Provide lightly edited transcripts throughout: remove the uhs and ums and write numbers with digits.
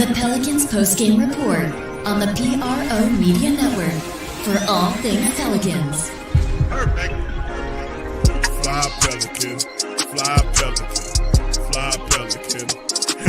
the Pelicans postgame report on the PRO Media Network for all things Pelicans. Perfect. Fly Pelican, fly Pelican, fly Pelican.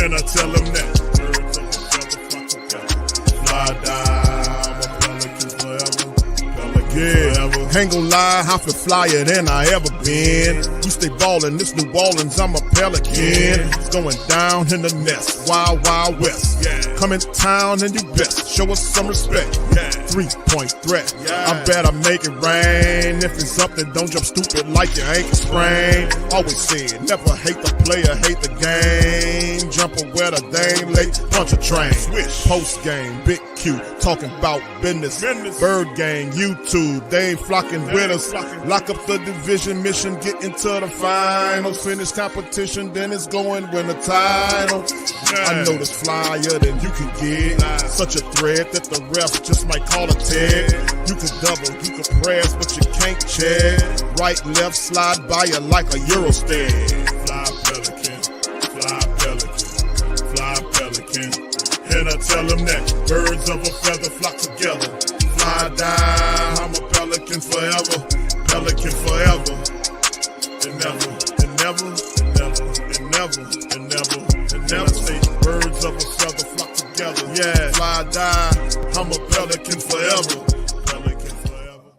And I tell them that birds of a feather flock together. Fly down, I'm a Pelican forever. Pelican forever. Ain't gon' lie, I feel flyer than I ever been. We stay ballin', this New Orleans, I'm a Pelican. It's going down in the nest, wild, wild west. Come in town and you best, show us some respect. 3-point threat, I better make it rain. If it's up, then don't jump stupid like your ankle sprain. Always said, never hate the player, hate the game. Jumpin' where the dame late, punch a train. Post game, big Q, talking about business. Bird gang, YouTube, they ain't flocking with us. Lock up the division mission, get into the finals. Finish competition, then it's going win the title. I know this flyer than you can get. Such a threat that the ref just might call a tag. You can double, you can press, but you can't check. Right, left, slide by you like a Eurostep. Fly Pelican, fly Pelican, fly Pelican. And I tell them that birds of a feather flock together. Fly down, I'm a Pelican forever. Pelican forever. And never, and never, and never, and never, and never, and never. Say birds of a feather flock together. Yeah, fly down, I'm a Pelican forever. Pelican forever.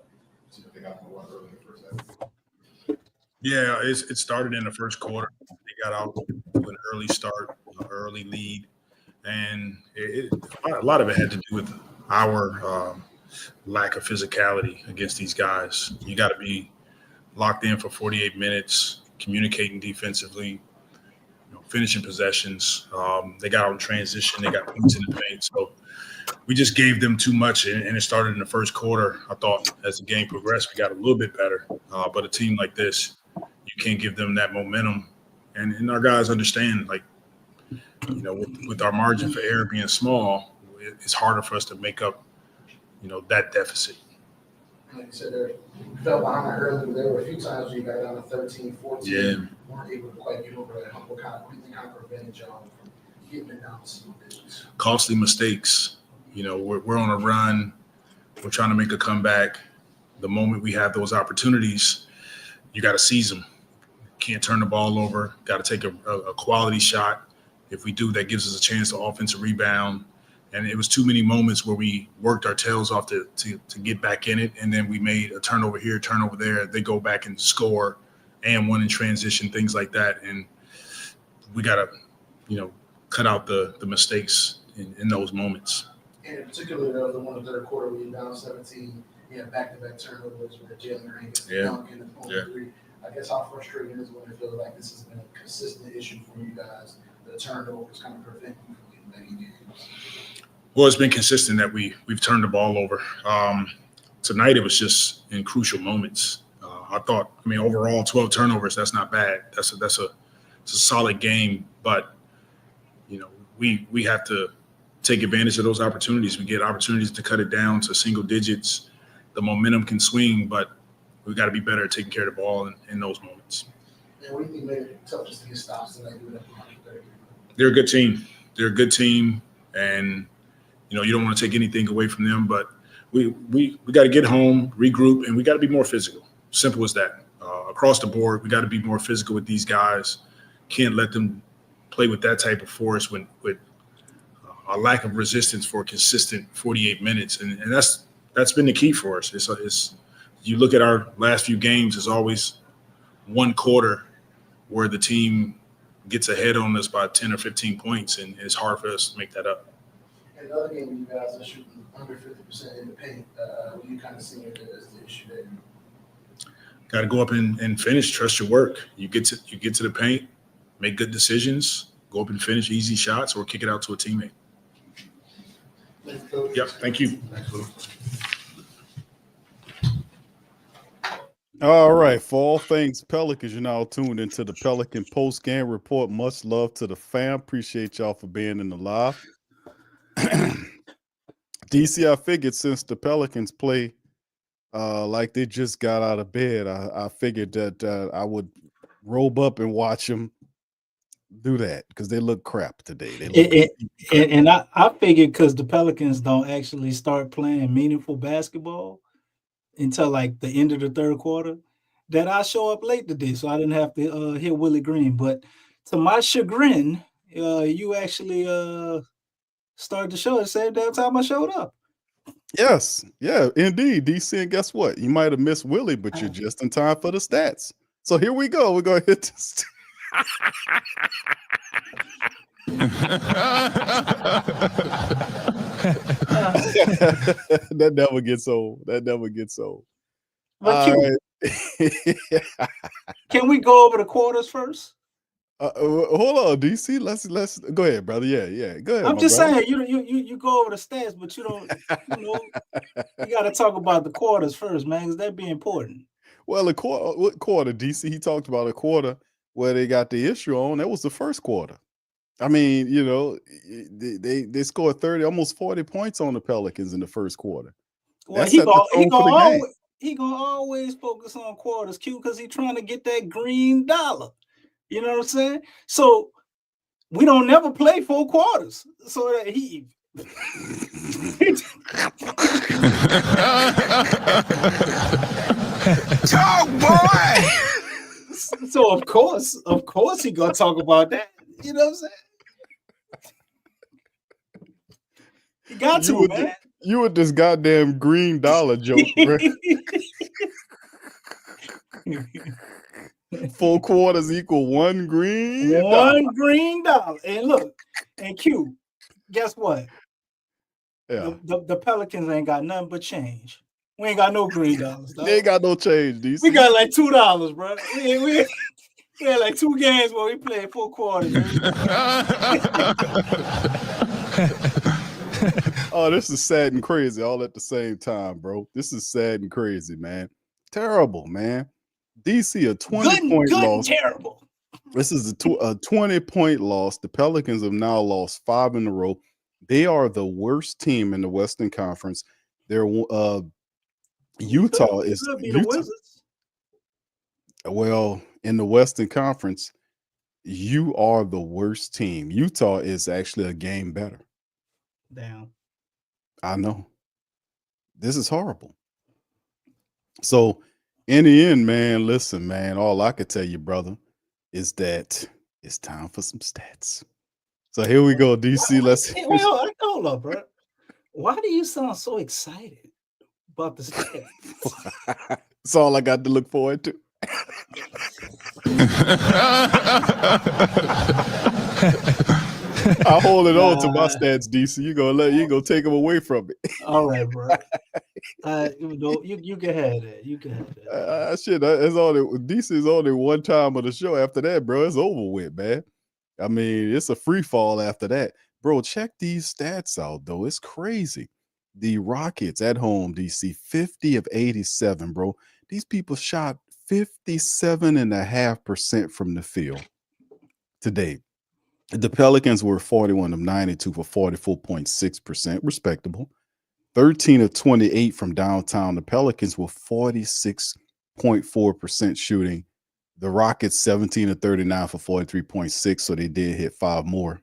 Yeah, it started in the first quarter. They got out with an early start, an early lead, and a lot of it had to do with our lack of physicality against these guys. You got to be locked in for 48 minutes, communicating defensively, finishing possessions. They got out in transition. They got points in the paint. So we just gave them too much, and it started in the first quarter. I thought as the game progressed, we got a little bit better. But a team like this, you can't give them that momentum. And our guys understand, with our margin for error being small, it's harder for us to make up, that deficit. Like you said, you fell behind early. There were a few times where you got down to 13, 14. Yeah. Weren't able to quite get over that hump. What kind of prevented y'all from getting it down to single digits? Costly mistakes. We're on a run. We're trying to make a comeback. The moment we have those opportunities, you got to seize them. Can't turn the ball over. Got to take a quality shot. If we do, that gives us a chance to offensive rebound. And it was too many moments where we worked our tails off to get back in it. And then we made a turnover here, turnover there. They go back and score and one in transition, things like that. And we got to, cut out the mistakes in those moments. And in particular, the one in the third quarter where you down 17, you had back-to-back turnovers with Jalen Green dunking and three. I guess how frustrating is when it feels like this has been a consistent issue for you guys. The turnovers kind of prevent you from getting back in games. Well, it's been consistent that we've turned the ball over. Tonight, it was just in crucial moments. Overall, 12 turnovers, that's not bad. It's a solid game, but we have to take advantage of those opportunities. We get opportunities to cut it down to single digits. The momentum can swing, but we got to be better at taking care of the ball in those moments. And what do you think made it tough just to get stops tonight? They're a good team. And you don't want to take anything away from them, but we got to get home, regroup, and we got to be more physical. Simple as that. Across the board, we got to be more physical with these guys. Can't let them play with that type of force with a lack of resistance for a consistent 48 minutes, and that's been the key for us. It's you look at our last few games, it's always one quarter where the team gets ahead on us by 10 or 15 points, and it's hard for us to make that up. In the other game, you guys are shooting under 50% in the paint. What do you kind of see it as the issue there? Got to go up and finish. Trust your work. You get to the paint, make good decisions, go up and finish easy shots, or kick it out to a teammate. Thanks, Coach. Yep. Thank you. All right, for all things Pelicans, you're now tuned into the Pelican post-game report. Much love to the fam. Appreciate y'all for being in the live. DC, I figured since the Pelicans play like they just got out of bed, I figured that I would robe up and watch them Do that because they look crap today. They look And I figured because the Pelicans don't actually start playing meaningful basketball until like the end of the third quarter, that I show up late today, so I didn't have to hear Willie Green. But to my chagrin, you actually started the show at the same damn time I showed up. Yes, yeah, indeed, DC. And guess what? You might have missed Willie, but you're just in time for the stats. So here we go. We're gonna hit this. That never gets old. That never gets old. But can we go over the quarters first? Hold on, DC. Let's go ahead, brother. Yeah. Go ahead. I'm just saying, you go over the stats, but you don't. You got to talk about the quarters first, man, because that'd be important. Well, what quarter, DC? He talked about a quarter where they got the issue on. That was the first quarter. I mean, they scored 30, almost 40 points on the Pelicans in the first quarter. Well, he gonna always focus on quarters, Q, because he's trying to get that green dollar. You know what I'm saying? So we don't never play 4 quarters. So that he talk, boy. So of course he gonna talk about that. You know what I'm saying? You got to, man. You with this goddamn green dollar joke, bro. 4 quarters equal $1 green. Green dollar. And look, and Q, guess what? Yeah. The Pelicans ain't got nothing but change. We ain't got no green dollars. They ain't got no change, DC. We got like $2, bro. We had like 2 games where we played 4 quarters. Oh, this is sad and crazy all at the same time, bro. This is sad and crazy, man. Terrible, man. DC, a 20-point loss. Terrible. This is a 20-point loss. The Pelicans have now lost 5 in a row. They are the worst team in the Western Conference. They're Utah is the Wizards. Well, in the Western Conference, you are the worst team. Utah is actually a game better. Damn. I know. This is horrible. So, in the end, man, listen, man, all I could tell you, brother, is that it's time for some stats. So here we go, DC. Hold up, bro. Why do you sound so excited about the stats? That's all I got to look forward to. I'll hold it on to my stats, DC. You gonna take them away from me. All right, bro. You can have that. You can have that. It's DC is only one time of the show. After that, bro, it's over with, man. I mean, it's a free fall after that, bro. Check these stats out, though. It's crazy. The Rockets at home, DC, 50 of 87, bro. These people shot 57.5% from the field today. The Pelicans were 41 of 92 for 44.6%, respectable. 13 of 28 from downtown. The Pelicans were 46.4% shooting. The Rockets 17 of 39 for 43.6, so they did hit 5 more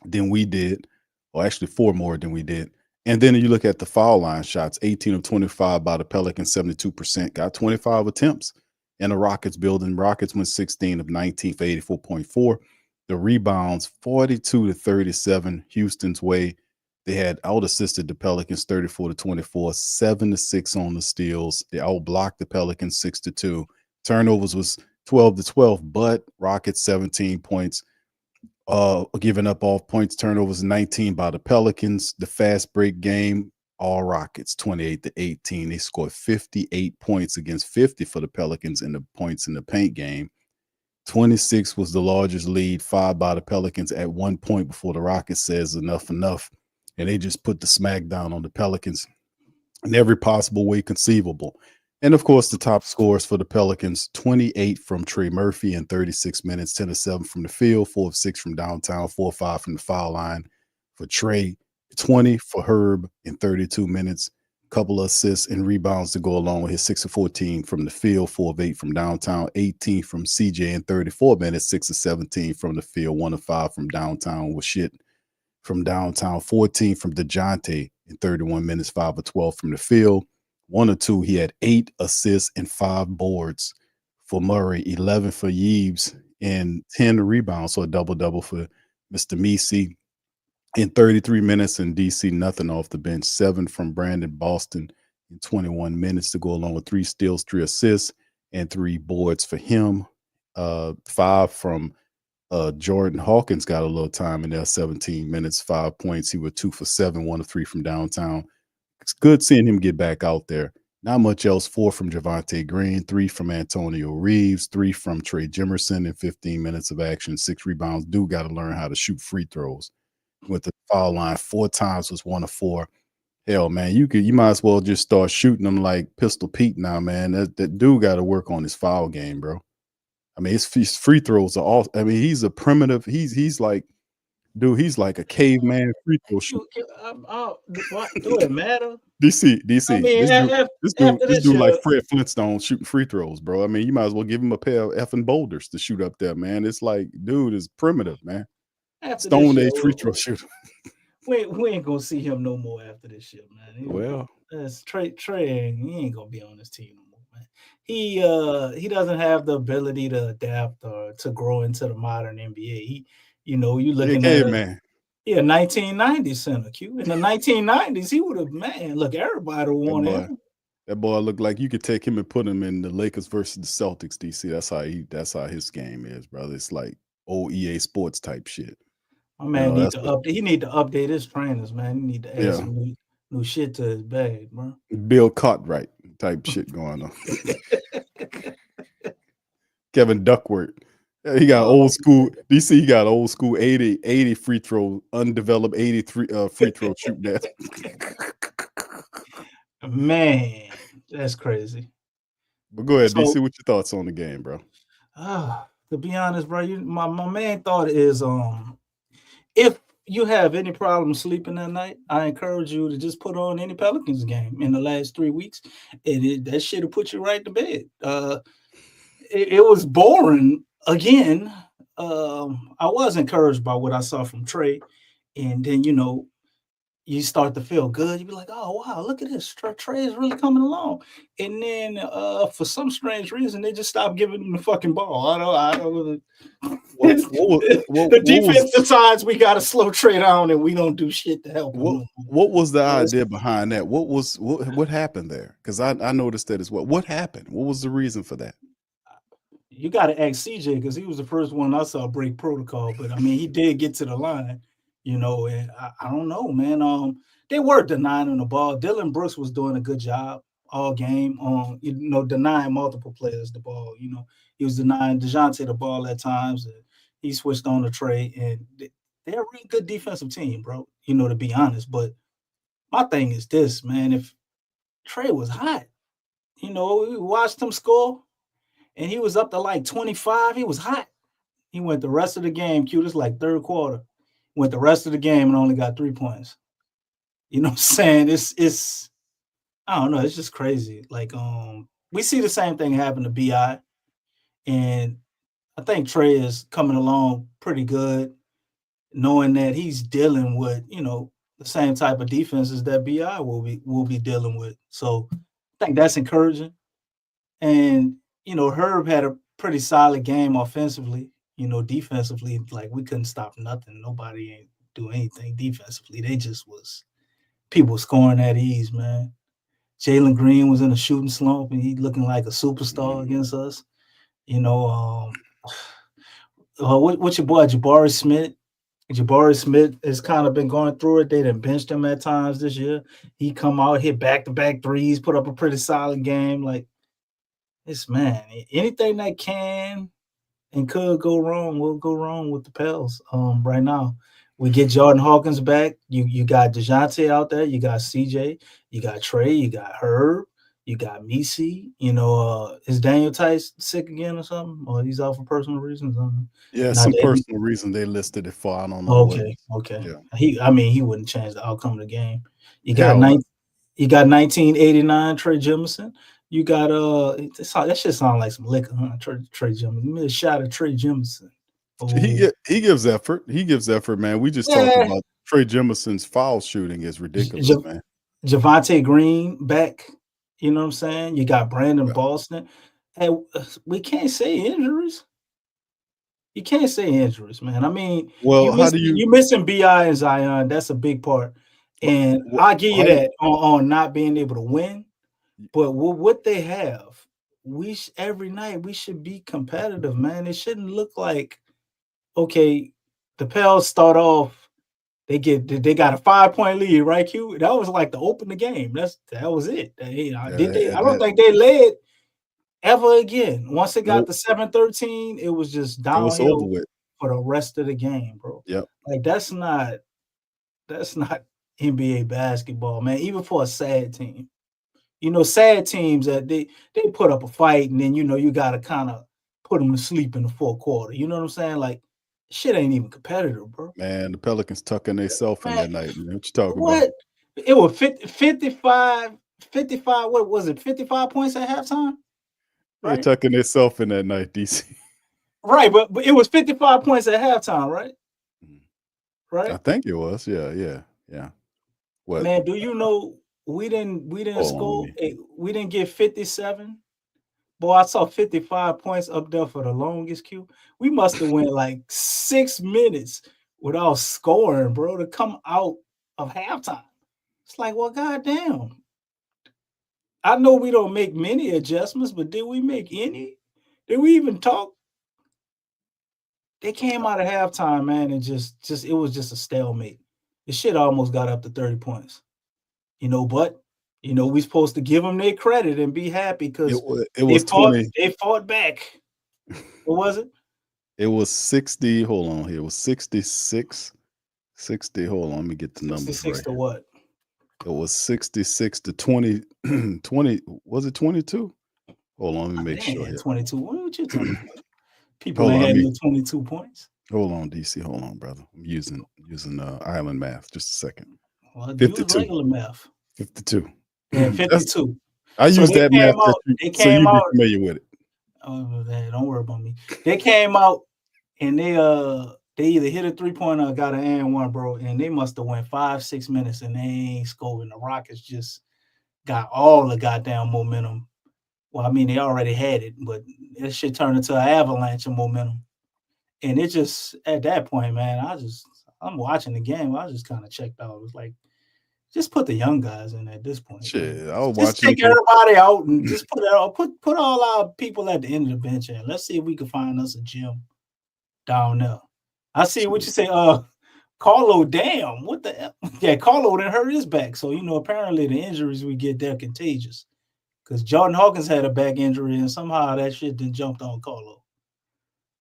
than we did, or actually 4 more than we did. And then you look at the foul line shots, 18 of 25 by the Pelicans, 72%, got 25 attempts in the Rockets building. Rockets went 16 of 19 for 84.4. The rebounds, 42 to 37, Houston's way. They had out-assisted the Pelicans 34 to 24, 7 to 6 on the steals. They out-blocked the Pelicans 6 to 2. Turnovers was 12 to 12, but Rockets 17 points. Giving up all points, turnovers 19 by the Pelicans. The fast break game, all Rockets 28 to 18. They scored 58 points against 50 for the Pelicans in the points in the paint game. 26 was the largest lead, 5 by the Pelicans at one point before the Rockets says enough. And they just put the smack down on the Pelicans in every possible way conceivable. And, of course, the top scores for the Pelicans, 28 from Trey Murphy in 36 minutes, 10 of 7 from the field, 4 of 6 from downtown, 4 of 5 from the foul line for Trey, 20 for Herb in 32 minutes, couple of assists and rebounds to go along with his 6 of 14 from the field, 4 of 8 from downtown, 18 from CJ in 34 minutes, 6 of 17 from the field, 1 of 5 from downtown with shit from downtown, 14 from DeJounte in 31 minutes, 5 of 12 from the field, 1 or 2. He had 8 assists and 5 boards for Murray, 11 for Yeeves, and 10 rebounds, so a double-double for Mr. Messi. In 33 minutes in DC, nothing off the bench. 7 from Brandon Boston in 21 minutes to go along with 3 steals, 3 assists, and 3 boards for him. 5 from Jordan Hawkins got a little time in there, 17 minutes, 5 points. He was 2 for 7, 1 of 3 from downtown. It's good seeing him get back out there. Not much else. 4 from Javonte Green, 3 from Antonio Reeves, 3 from Trey Jimerson in 15 minutes of action, 6 rebounds. Dude got to learn how to shoot free throws. With the foul line 4 times, was 1 of 4. Hell, man, you might as well just start shooting them like Pistol Pete now, man. That dude got to work on his foul game, bro. I mean, his free throws are all. I mean, he's a primitive. He's like, dude, he's like a caveman free throw shooter. Do it matter? DC. I mean, This dude like Fred Flintstone shooting free throws, bro. I mean, you might as well give him a pair of effing boulders to shoot up there, man. It's like, dude is primitive, man. Stone Age free throw shooter. We ain't gonna see him no more after this shit, man. Well, Trey, he ain't gonna be on this team no more, man. He doesn't have the ability to adapt or to grow into the modern NBA. You looking at man. Yeah, 1990s center. Q in the 1990s, he would have look, everybody would want him. That boy looked like you could take him and put him in the Lakers versus the Celtics. DC. That's how his game is, brother. It's like old EA Sports type shit. My man need to update. He need to update his trainers, man. He need to add some new shit to his bag, bro. Bill Cartwright type shit going on. Kevin Duckworth. He got old school. DC, he got old school 80 free throw, undeveloped 83 free throw shoot that. Man, that's crazy. But go ahead, DC. What's your thoughts on the game, bro? To be honest, bro, my main thought is if you have any problem sleeping at night, I encourage you to just put on any Pelicans game in the last 3 weeks, and that shit will put you right to bed. It was boring again. I was encouraged by what I saw from Trey, and then you start to feel good. You be like, oh wow, look at this. Trey is really coming along. And then for some strange reason, they just stopped giving him the fucking ball. I don't the defense decides we got to slow Trey down and we don't do shit to help him. What was the idea behind that? What happened there? Because I noticed that as well. What happened? What was the reason for that? You got to ask CJ because he was the first one I saw break protocol. But I mean, he did get to the line. And I don't know, man. They were denying the ball. Dylan Brooks was doing a good job all game on, denying multiple players the ball. He was denying DeJounte the ball at times. And he switched on to Trey, and they're a really good defensive team, bro. To be honest. But my thing is this, man. If Trey was hot, we watched him score, and he was up to like 25. He was hot. He went the rest of the game. This like third quarter. Went the rest of the game and only got 3 points. You know what I'm saying? It's I don't know, it's just crazy. Like we see the same thing happen to BI, and I think Trey is coming along pretty good, knowing that he's dealing with, the same type of defenses that BI will be dealing with. So I think that's encouraging. And Herb had a pretty solid game offensively. Defensively, like we couldn't stop nothing. Nobody ain't do anything defensively. They just was people scoring at ease, man. Jalen Green was in a shooting slump, and he looking like a superstar against us. What's your boy Jabari Smith? Jabari Smith has kind of been going through it. They done benched him at times this year. He come out, hit back-to-back threes, put up a pretty solid game. Like this, man. Anything that can and could go wrong will go wrong with the Pels right now. We get Jordan Hawkins back. You got DeJounte out there. You got CJ. You got Trey. You got Herb. You got Messi. Is Daniel Tice sick again or something? Or he's out for personal reasons? Yeah, some personal reason they listed it for. I don't know. Okay. Yeah. He wouldn't change the outcome of the game. You got You got 1989 Trey Jemison. You got that shit sound like some liquor, huh? Trey Jemison. Give me a shot of Trey Jemison. He gives effort. He gives effort, man. We just talked about Trey Jemison's foul shooting is ridiculous, man. Javonte Green back. You know what I'm saying? You got Brandon Boston. And we can't say injuries. You can't say injuries, man. I mean, well, you missing BI and Zion? That's a big part, and I'll give you that on not being able to win. But what they have, every night we should be competitive, man. It shouldn't look like, okay, the Pels start off, they got a 5-point lead, right? Q. That was like to open the game. That was it. I don't think they led ever again. Once it got to 7-13, it was just downhill for the rest of the game, bro. Yep. Like that's not NBA basketball, man. Even for a sad team. You know, sad teams that they put up a fight and then you gotta kind of put them to sleep in the fourth quarter. You know what I'm saying? Like shit ain't even competitive, bro. Man, the Pelicans tucking themselves in that night. Man. What you talking about? It was 55. What was it? 55 points at halftime. They're tucking themselves in that night, DC. Right, but it was 55 points at halftime, right? Right. I think it was. Yeah. What? Man, do you know we didn't score? We didn't get 57. Boy, I saw 55 points up there for the longest queue. We must have went like 6 minutes without scoring, bro, to come out of halftime. It's like, well, goddamn. I know we don't make many adjustments, but did we make any? Did we even talk? They came out of halftime, man, and just it was just a stalemate. The shit almost got up to 30 points. But we supposed to give them their credit and be happy because they fought back. What was it? It was 60. Hold on here. It was 66. 60. Hold on. Let me get the numbers 66 right. To what? It was 66 to 20. 20. Was it 22? Hold on. Let me make sure. 22. What you talking about? People ain't had no 22 points. Hold on, DC. Hold on, brother. I'm using island math. Just a second. Well, 52. Regular math. 52. Yeah, 52. I use that math so you be familiar with it. Oh, man, don't worry about me. They came out and they either hit a 3-pointer or got an and one, bro, and they must have went 5-6 minutes and they ain't scored. And the Rockets just got all the goddamn momentum. Well, I mean, they already had it, but that shit turned into an avalanche of momentum. And it just, at that point, man, I'm watching the game. I just kind of checked out. It was like, just put the young guys in at this point. Shit, I was just watching. Take everybody out and just put all our people at the end of the bench in. Let's see if we can find us a gym down there. I see what you say. Carlo, damn, what the hell? Yeah, Carlo didn't hurt his back. So, apparently the injuries we get, they're contagious. Because Jordan Hawkins had a back injury and somehow that shit didn't jump on Carlo.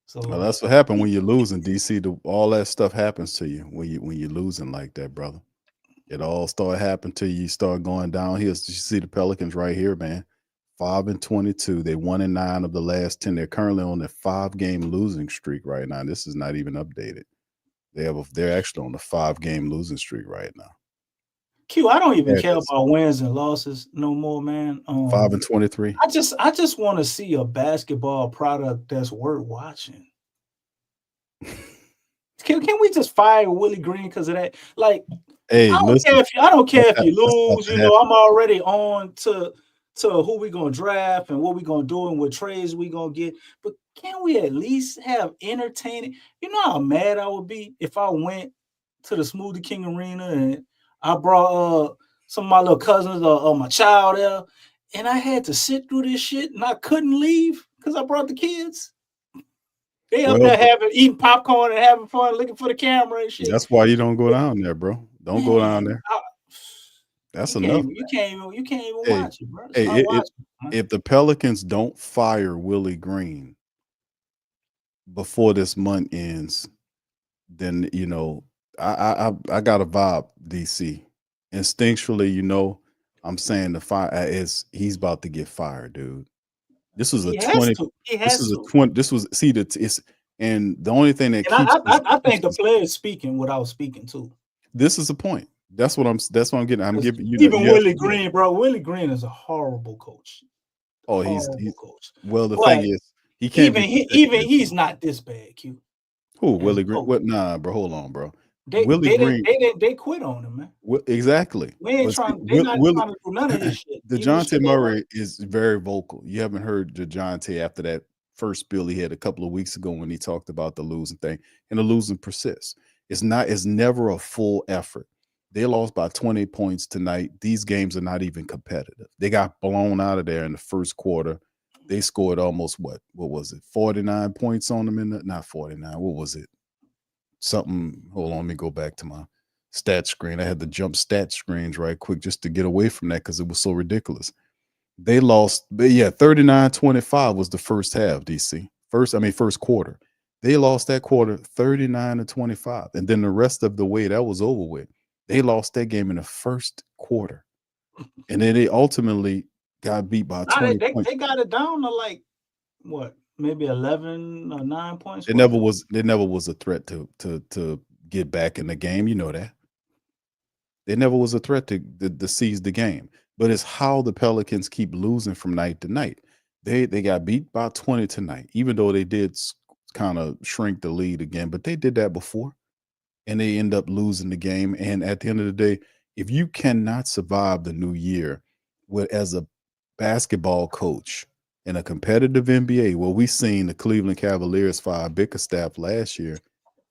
So that's what happened when you're losing, DC. All that stuff happens to you when you're losing like that, brother. It all started happening to you. You start going downhill. You see the Pelicans right here, man. 5-22. They 1-9 of the last 10. They're currently on a 5-game losing streak right now. This is not even updated. They're actually on a 5-game losing streak right now. Q, I don't even care about wins and losses no more, man. 5-23. I just want to see a basketball product that's worth watching. Can we just fire Willie Green because of that? Like, hey, I don't care if you lose. I'm already on to who we gonna draft and what we gonna do and what trades we gonna get. But can we at least have entertaining? You know how mad I would be if I went to the Smoothie King Arena and I brought some of my little cousins or my child there, and I had to sit through this shit and I couldn't leave because I brought the kids. They up there eating popcorn and having fun, looking for the camera and shit. That's why you don't go down there, bro. Don't go down there. That's enough. You can't even watch it, bro. If the Pelicans don't fire Willie Green before this month ends, then I got a vibe, DC. Instinctually, I'm saying the fire is he's about to get fired, dude. This was a 20. This is a 20. This was and the only thing that I think the player is speaking without speaking too. This is the point. That's what I'm getting. I'm giving you even yes, Willie Green, bro. Willie Green is a horrible coach. Oh, Horrible coach. well. The thing But is, he can't be even he's not this bad, Q. Who As Willie a Green? coach. What? Nah, bro. Hold on, bro. They Willie Green. they quit on him, man. Exactly. We ain't But see, trying. They're not trying to do none of his shit. Even the DeJounte shit they run. Murray is very vocal. You haven't heard DeJounte after that first spill he had a couple of weeks ago when he talked about the losing thing, and the losing persists. It's never a full effort. They lost by 20 points tonight. These games are not even competitive. They got blown out of there in the first quarter. They scored almost what was it? 49 points on them not 49. What was it? Something. Hold on, let me go back to my stat screen. I had to jump stat screens right quick just to get away from that because it was so ridiculous. They lost, but yeah, 39-25 was the first half, DC. First quarter. They lost that quarter 39-25. And then the rest of the way that was over with. They lost that game in the first quarter. And then they ultimately got beat by 20 points. They got it down to like what, maybe 11 or 9 points. It never was a threat to get back in the game. You know that. It never was a threat to seize the game. But it's how the Pelicans keep losing from night to night. They got beat by 20 tonight, even though they did kind of shrink the lead again. But they did that before, and they end up losing the game. And at the end of the day, if you cannot survive the new year as a basketball coach in a competitive NBA, well, we seen the Cleveland Cavaliers fire Bickerstaff last year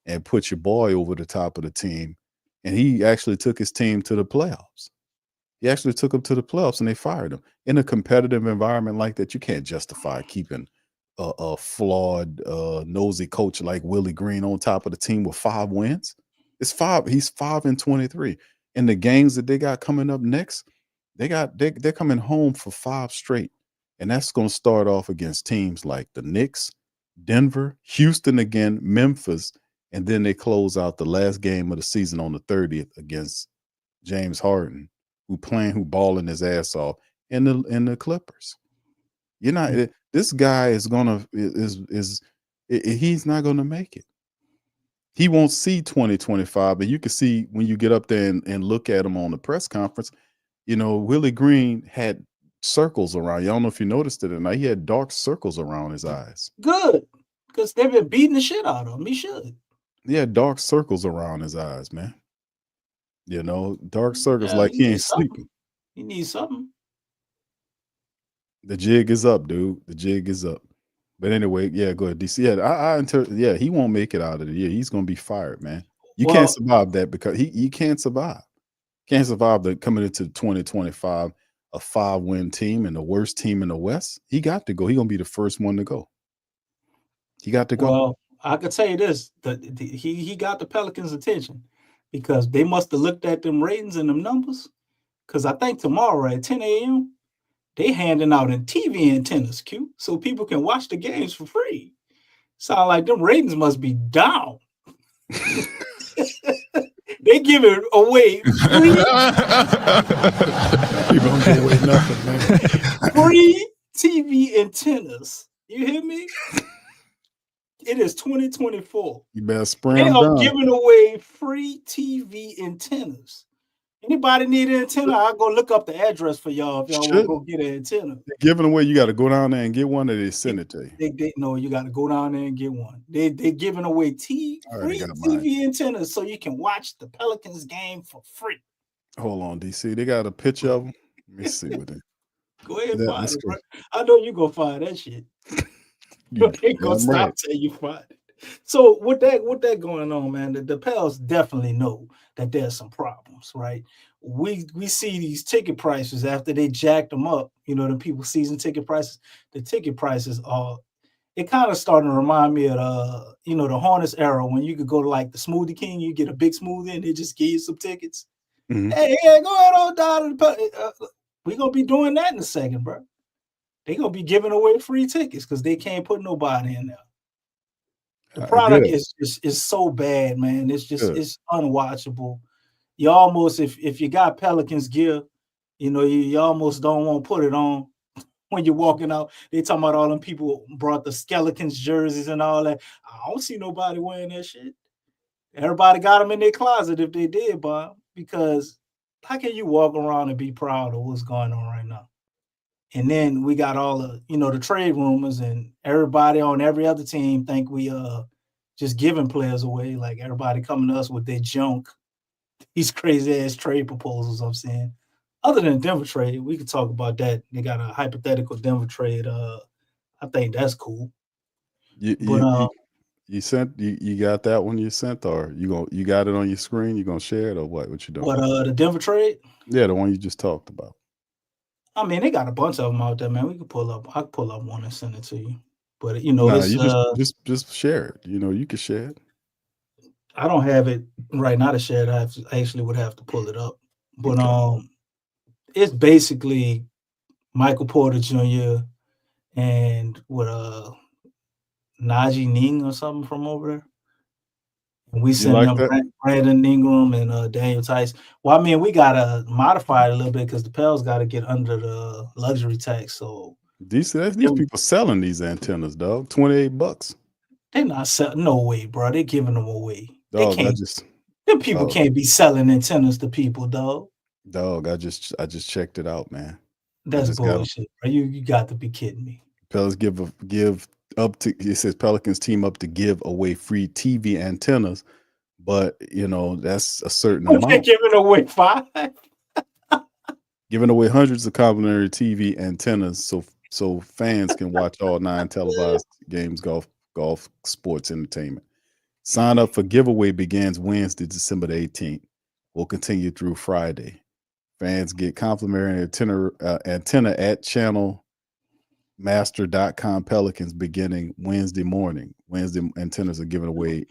and put your boy over the top of the team. And he actually took his team to the playoffs. He actually took them to the playoffs, and they fired him. In a competitive environment like that, you can't justify keeping a flawed, nosy coach like Willie Green on top of the team with 5 wins. It's 5. He's 5-23. And the games that they got coming up next, they're coming home for 5 straight. And that's going to start off against teams like the Knicks, Denver, Houston again, Memphis, and then they close out the last game of the season on the 30th against James Harden, who balling his ass off in the Clippers. You're not. This guy is he's not gonna make it. He won't see 2025, and you can see when you get up there and look at him on the press conference. You know, Willie Green had circles around. You don't know if you noticed it or not. He had dark circles around his eyes. Good, because they've been beating the shit out of him. He should. He had dark circles around his eyes, man. You know, dark circles like he ain't sleeping. He needs something. The jig is up, dude. The jig is up. But anyway, yeah, go ahead, DC. Yeah, he won't make it out of the year. He's gonna be fired, man. You can't survive that because he can't survive. Can't survive coming into 2025, a 5-win team and the worst team in the West. He got to go. He's gonna be the first one to go. He got to go. Well, I could tell you this: he got the Pelicans' attention because they must have looked at them ratings and them numbers. Because I think tomorrow at 10 a.m. they handing out in TV antennas, Q, so people can watch the games for free. Sound like them ratings must be down. They give it away free. People don't give away nothing, man. Free TV antennas. You hear me? It is 2024. You better spray They them are down. giving away free TV antennas. Anybody need an antenna? I'll go look up the address for y'all if y'all want to go get an antenna. They're giving away. You got to go down there and get one, or they send it to you. No, you got to go down there and get one. They're giving away free TV antennas so you can watch the Pelicans game for free. Hold on, DC. They got a picture of them. Let me see what they. Go ahead and find it, bro. I know you gonna find that shit. You ain't gonna stop till you find it. So with that going on, man, the Pels definitely know that there's some problems, right? We see these ticket prices after they jacked them up. You know, the people season ticket prices. The ticket prices are. It kind of starting to remind me of the Hornets era when you could go to like the Smoothie King, you get a big smoothie and they just give you some tickets. Mm-hmm. Hey, go ahead on down to the we're gonna be doing that in a second, bro. They're gonna be giving away free tickets because they can't put nobody in there. The product is so bad, man. It's just it's unwatchable. You almost if you got Pelicans gear, you know, you almost don't want to put it on when you're walking out. They talking about all them people brought the Skeletons jerseys and all that. I don't see nobody wearing that shit. Everybody got them in their closet if they did, Bob, because how can you walk around and be proud of what's going on right now? And then we got all the, the trade rumors, and everybody on every other team think we just giving players away. Like everybody coming to us with their junk, these crazy ass trade proposals. I'm saying, other than Denver trade, we could talk about that. They got a hypothetical Denver trade. I think that's cool. But You sent you got that one you sent, or you got it on your screen? You gonna share it or what? What you doing? the Denver trade? Yeah, the one you just talked about. I mean, they got a bunch of them out there, man. We could pull up. I could pull up one and send it to you. But No, it's you just share it. You can share it. I don't have it right now to share it. I actually would have to pull it up. But Okay. it's basically Michael Porter Jr. and with Najee Ning or something from over there. And we You send like them that? Brandon Ingram and Daniel Tice. Well, I mean, we gotta modify it a little bit because the Pels got to get under the luxury tax. So These people selling these antennas, dog. $28. they're not selling. No way, bro. They're giving them away. They Dog, can't. Them people dog, can't be selling antennas to people, dog. I just checked it out, man. That's just got 'em. bullshit, bro. You got to be kidding me. Pelicans give up to, it says Pelicans team up to give away free TV antennas, but that's a certain They're amount. giving away 5. Giving away hundreds of complimentary TV antennas so fans can watch all 9 televised games, golf sports entertainment. Sign up for giveaway begins Wednesday, December the 18th. Will continue through Friday. Fans get complimentary antenna at channelmaster.com Pelicans beginning Wednesday morning. Wednesday antennas are given away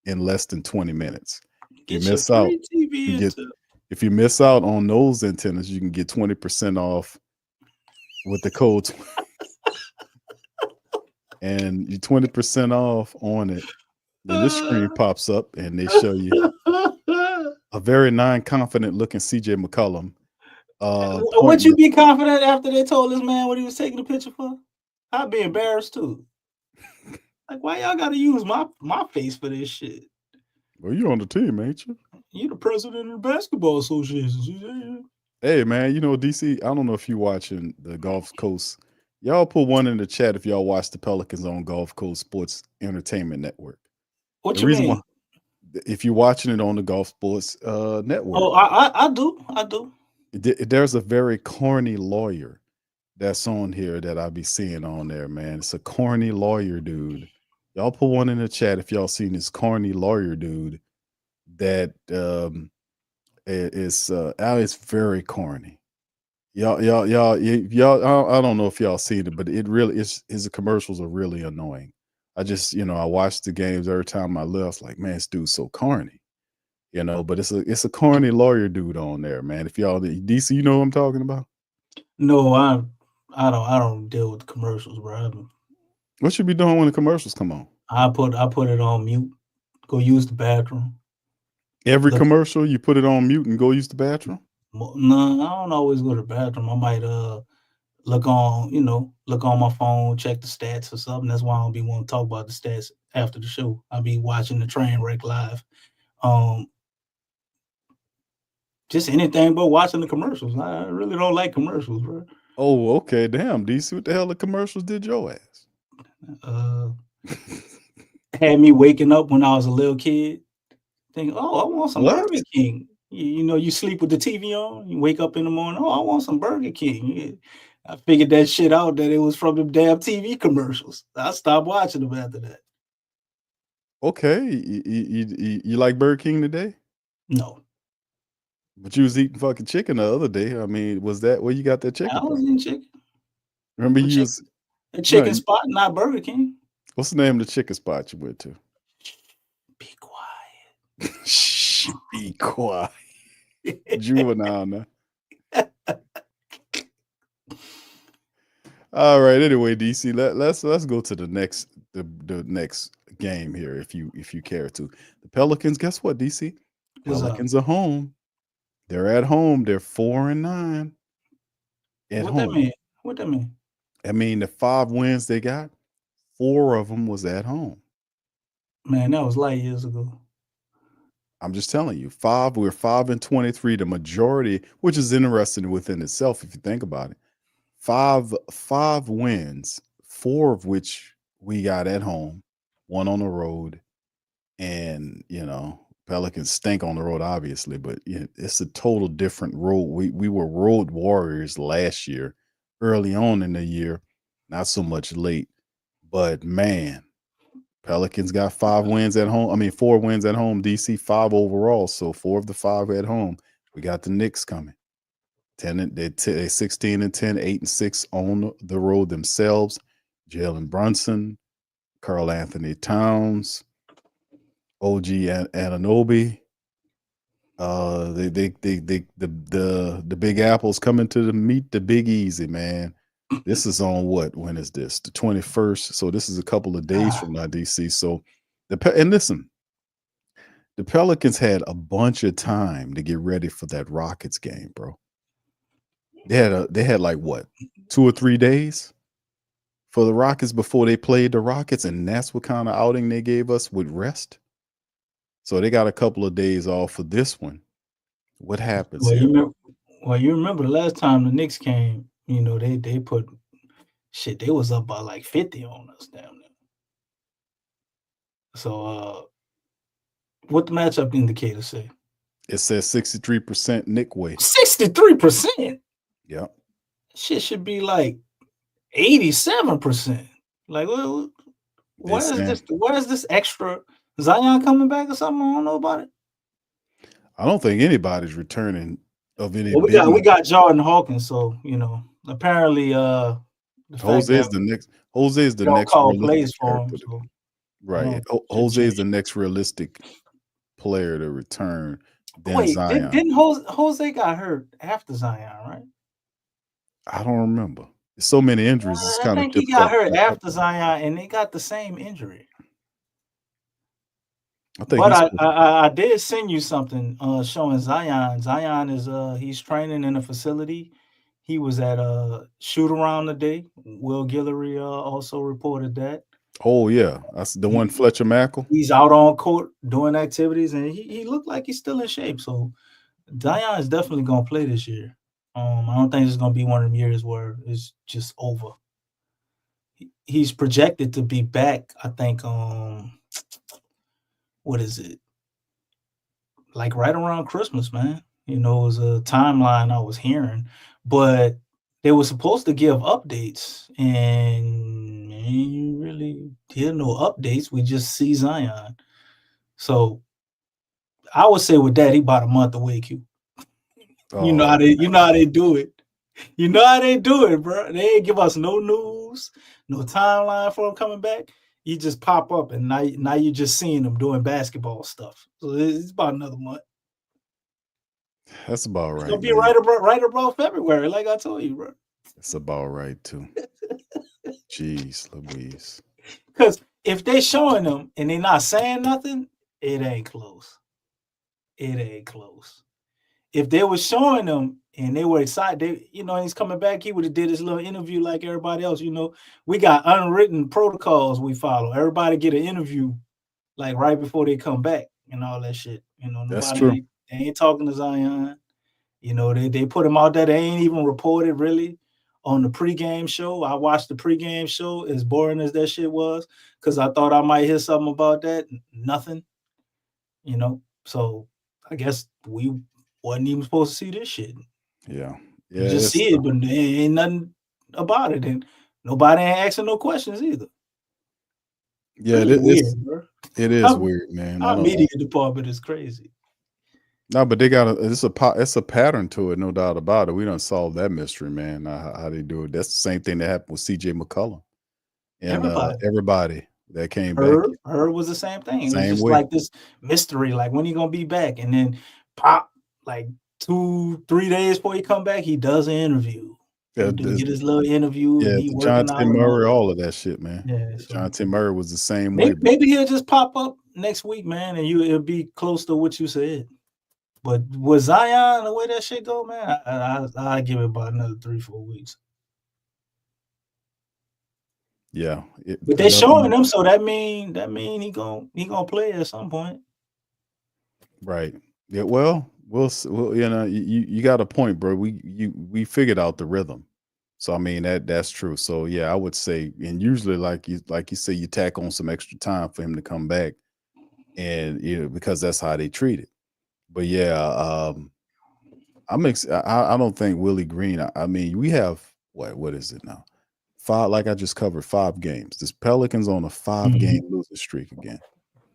in less than 20 minutes. Get your free TV antenna. If you miss out on those antennas, you can get 20% off with the code and you 20% off on it. Then this screen pops up and they show you a very non-confident looking CJ McCollum. Would you be confident after they told this man what he was taking the picture for? I'd be embarrassed too. Like, why y'all gotta use my face for this shit? Well, you on the team, ain't you? You the president of the basketball association. Hey, man, DC, I don't know if you watching the Gulf Coast. Y'all put one in the chat if y'all watch the Pelicans on Gulf Coast Sports Entertainment Network. What you mean? If you're watching it on the Gulf Sports Network. Oh, I do. There's a very corny lawyer that's on here that I be seeing on there, man. It's a corny lawyer dude. Y'all put one in the chat if y'all seen this corny lawyer dude that it's very corny. Y'all, I don't know if y'all seen it, but it really is. His commercials are really annoying. I just, I watch the games every time I live. Like, man, this dude's so corny, but it's a corny lawyer dude on there, man. If y'all, DC, you know what I'm talking about? No, I don't deal with the commercials, bro. What you be doing when the commercials come on? I put it on mute. Go use the bathroom. Every commercial, you put it on mute and go use the bathroom? No, I don't always go to the bathroom. I might look on my phone, check the stats or something. That's why I don't be wanting to talk about the stats after the show. I'll be watching the train wreck live. Just anything but watching the commercials. I really don't like commercials, bro. Oh, okay. Damn, DC, what the hell the commercials did your ass? Had me waking up when I was a little kid, thinking, "Oh, I want some Burger King." You sleep with the TV on. You wake up in the morning. Oh, I want some Burger King. I figured that shit out that it was from the damn TV commercials. I stopped watching them after that. Okay, you like Burger King today? No. But you was eating fucking chicken the other day. I mean, was that where you got that chicken? I was eating chicken. Remember you was a chicken spot, not Burger King. What's the name of the chicken spot you went to? Be quiet. Shh, be quiet. Juvenile now. All right. Anyway, DC, let's go to the next game here, if you care to. The Pelicans. Guess what, DC? Pelicans are home. They're at home. They're 4-9 at home. What that mean? I mean, the 5 wins they got, 4 of them was at home. Man, that was light years ago. I'm just telling you, we're 5-23. The majority, which is interesting within itself, if you think about it. Five wins, 4 of which we got at home, 1 on the road, and Pelicans stink on the road, obviously, but it's a total different road. We were road warriors last year, early on in the year, not so much late. But man, Pelicans got 5 wins at home. I mean, 4 wins at home. DC 5 overall. So 4 of the 5 at home. We got the Knicks coming. 16-10, 8-6 on the road themselves. Jalen Brunson, Karl Anthony Towns, OG Anunoby. The Big Apple's coming to meet the Big Easy, man. This is on what? When is this? The 21st. So this is a couple of days from now, DC. So and listen, the Pelicans had a bunch of time to get ready for that Rockets game, bro. They had like what, 2 or 3 days for the Rockets before they played the Rockets, and that's what kind of outing they gave us with rest. So they got a couple of days off for this one. What happens Well, here? you remember the last time the Knicks came, they put shit, they was up by like 50 on us down there. So what the matchup indicator say? It says 63% Nick way. 63%? Yep. Shit should be like 87%. Like, where is this extra Zion coming back or something? I don't know about it. I don't think anybody's returning of any. Well, we got Jordan Hawkins, so apparently Jose is the next call plays for him. So, right. Jose is the next realistic player to return. Wait, Zion. didn't Jose got hurt after Zion, right? I don't remember. So many injuries. It's I think he got hurt after Zion, and they got the same injury. But I did send you something showing Zion. Zion is he's training in a facility. He was at a shoot around today. Will Guillory also reported that. Oh yeah, that's the one Fletcher Mackle. He's out on court doing activities, and he looked like he's still in shape. So Zion is definitely gonna play this year. I don't think it's gonna be one of them years where it's just over. He's projected to be back, I think, what is it? Like right around Christmas, man. It was a timeline I was hearing, but they were supposed to give updates, and ain't really hear no updates. We just see Zion. So I would say with that, he about a month away, Q. You know how they do it. You know how they do it, bro. They ain't give us no news, no timeline for him coming back. He just pop up, and now you're just seeing him doing basketball stuff. So it's about another month. That's about right. It's gonna be right about February, like I told you, bro. It's about right too. Jeez Louise. Because if they showing them and they not saying nothing, it ain't close. It ain't close. If they were showing them and they were excited, he's coming back, he would have did his little interview like everybody else. We got unwritten protocols we follow. Everybody get an interview like right before they come back and all that shit. That's true. They ain't talking to Zion. They put him out there. They ain't even reported really on the pregame show. I watched the pregame show, as boring as that shit was, because I thought I might hear something about that. Nothing. So I guess we wasn't even supposed to see this shit. Yeah. You just see it, but there ain't nothing about it, and nobody ain't asking no questions either. Yeah, it is weird, bro. It is weird, man. Our media department is crazy. No, but they got it's a pattern to it, no doubt about it. We don't solve that mystery, man. How they do it. That's the same thing that happened with CJ McCollum and everybody that came back. Her was the same thing. It was just way. Like this mystery, like when he gonna be back, and then pop, like 2-3 days before he come back, he does an interview. He get his little interview. Yeah, and he John T. Murray, all of that shit, man. Yeah, so John T. Murray was the same way. Maybe he'll just pop up next week, man, and it'll be close to what you said. But with Zion, the way that shit go, man, I give it about another 3-4 weeks. Yeah, but they showing him, so that mean he gonna play at some point. Right. Yeah. Well, well, you got a point, bro. We figured out the rhythm. So I mean that's true. So yeah, I would say, and usually like you say, you tack on some extra time for him to come back, and because that's how they treat it. But yeah, I don't think Willie Green. I mean, we have what is it now? Five. Like I just covered 5 games. This Pelicans on a 5-game losing streak again.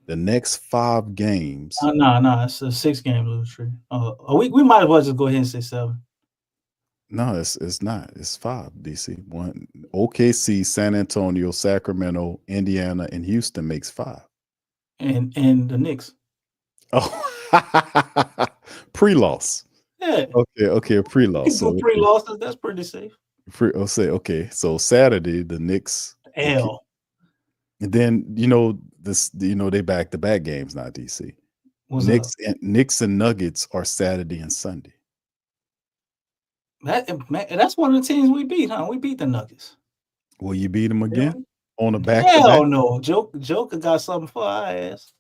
The next 5 games. No, it's a 6-game losing streak. We might as well just go ahead and say 7. No, it's not. It's 5. DC 1, OKC, San Antonio, Sacramento, Indiana, and Houston makes 5. And the Knicks. Oh, pre-loss. Yeah. Okay, pre-loss. So pre-losses, that's pretty safe. Okay. So Saturday, the Knicks. L. Okay. And then they back-to-back games now. DC. Knicks and Nuggets are Saturday and Sunday. That's one of the teams we beat, huh? We beat the Nuggets. Will you beat them again on a back-to-back? Hell no. Joker got something for our ass.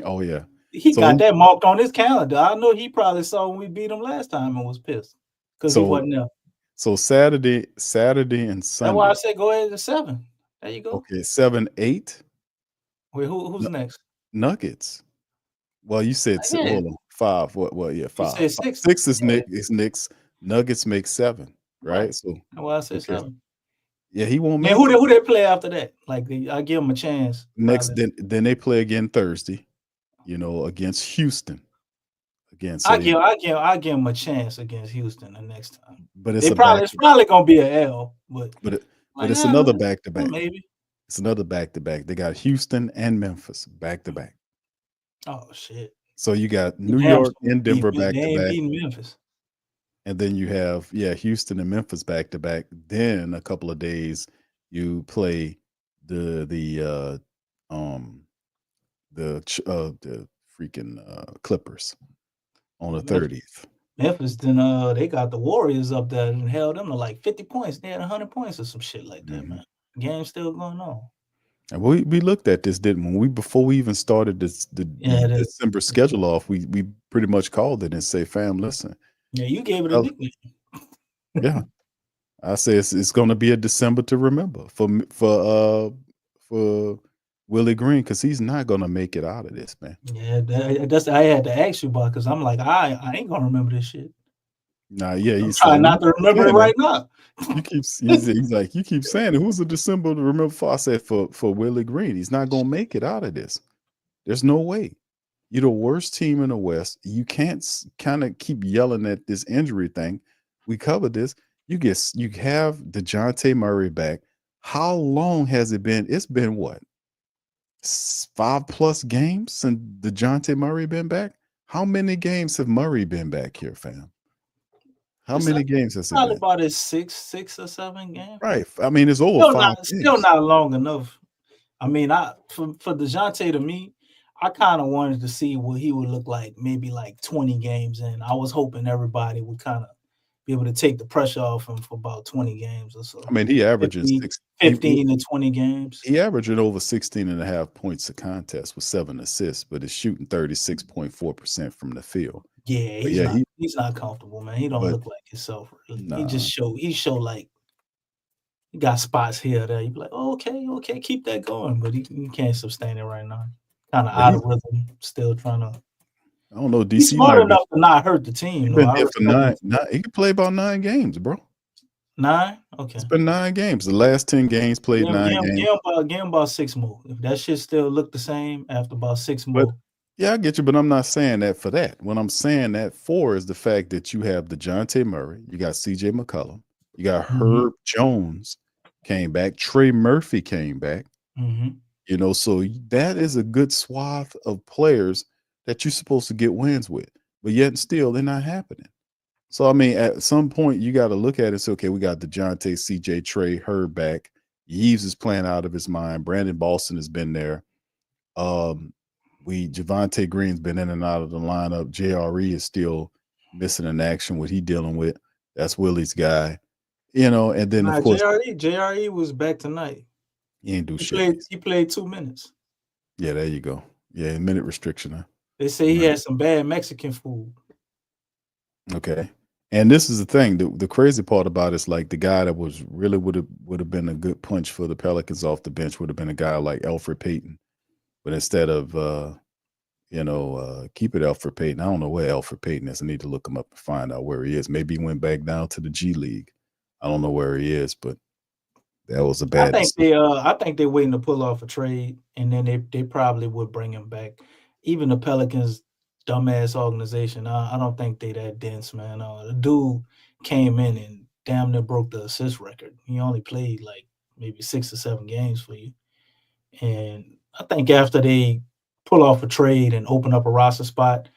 Oh yeah. He got that marked on his calendar. I know he probably saw when we beat him last time and was pissed because he wasn't there. So Saturday and Sunday. That's why I said go ahead to 7. There you go. Okay, 7, 8. Wait, who's next? Nuggets. Well, you said 5. What? Yeah, 5. You said 6. 6 is Knicks. Nuggets make 7, right? So that's why I said 7. Yeah, he won't make. Who they play after that? Like I give him a chance. Next, then they play again Thursday. Against Houston. Again, so I give him a chance against Houston the next time. But it's probably gonna be an L. But it's another back-to-back. Maybe it's another back-to-back. They got Houston and Memphis back-to-back. Oh shit! So you got New York and Denver back-to-back. Memphis. And then you have Houston and Memphis back-to-back. Then a couple of days you play the freaking Clippers on the 30th. Memphis, then they got the Warriors up there and held them to like 50 points. They had 100 points or some shit like that, man. The game's still going on. And we looked at this, didn't we? Before we even started the December schedule off, we pretty much called it and say, fam, listen. Yeah, you gave it a nickname. Yeah. I say it's going to be a December to remember for Willie Green, because he's not going to make it out of this, man. Yeah, that's I had to ask you about, because I'm like, I ain't going to remember this shit. Nah, yeah, I'm trying not to remember it right now. He's like, you keep saying it. Who's a December to remember for? I said for Willie Green, he's not going to make it out of this. There's no way. You're the worst team in the West. You can't kind of keep yelling at this injury thing. We covered this. You have DeJounte Murray back. How long has it been? It's been what? 5+ games since DeJounte Murray been back? How many games have Murray been back here, fam? How many games has it been? Probably about his 6 or 7 games. Right. I mean, it's over 5 games. Still not long enough. I mean, for DeJounte, to me, I kind of wanted to see what he would look like, maybe like 20 games in. I was hoping everybody would kind of be able to take the pressure off him for about 20 games or so. I mean, he averages 15 to 20 games. He averaging over 16.5 points a contest with 7 assists, but is shooting 36.4% from the field. Yeah, he's not comfortable, man. He don't look like himself. Really. Nah. He show like he got spots here or there. You be like, oh, okay, keep that going, but he can't sustain it right now. Kind of out of rhythm, still trying to. I don't know. DC he's smart enough to not hurt the team. He been there for he can play about 9 games, bro. 9? Okay. It's been 9 games. The last 10 games played 9 games. Give him about 6 more. If that shit still look the same after about 6 more. Yeah, I get you, but I'm not saying that for that. What I'm saying that for is the fact that you have DeJounte Murray, you got CJ McCollum, you got Herb Jones came back, Trey Murphy came back. So that is a good swath of players that you're supposed to get wins with, but yet still they're not happening. So I mean, at some point you got to look at it and say, okay, we got DeJounte, CJ, Trey, Herb back. Yves is playing out of his mind. Brandon Boston has been there. Javonte Green's been in and out of the lineup. JRE is still missing in action. What he dealing with? That's Willie's guy. And then of course JRE was back tonight. He ain't do shit. He played 2 minutes. Yeah, there you go. Yeah, minute restriction. Huh? They say he Right. had some bad Mexican food. Okay. And this is the thing. The crazy part about it is like the guy that was really would have been a good punch for the Pelicans off the bench would have been a guy like Alfred Payton. But instead of keep it Alfred Payton. I don't know where Alfred Payton is. I need to look him up and find out where he is. Maybe he went back down to the G League. I don't know where he is, but that was a bad decision. I think they're waiting to pull off a trade, and then they probably would bring him back. Even the Pelicans, dumbass organization, I don't think they that dense, man. The dude came in and damn near broke the assist record. He only played like maybe 6 or 7 games for you, and I think after they pull off a trade and open up a roster spot,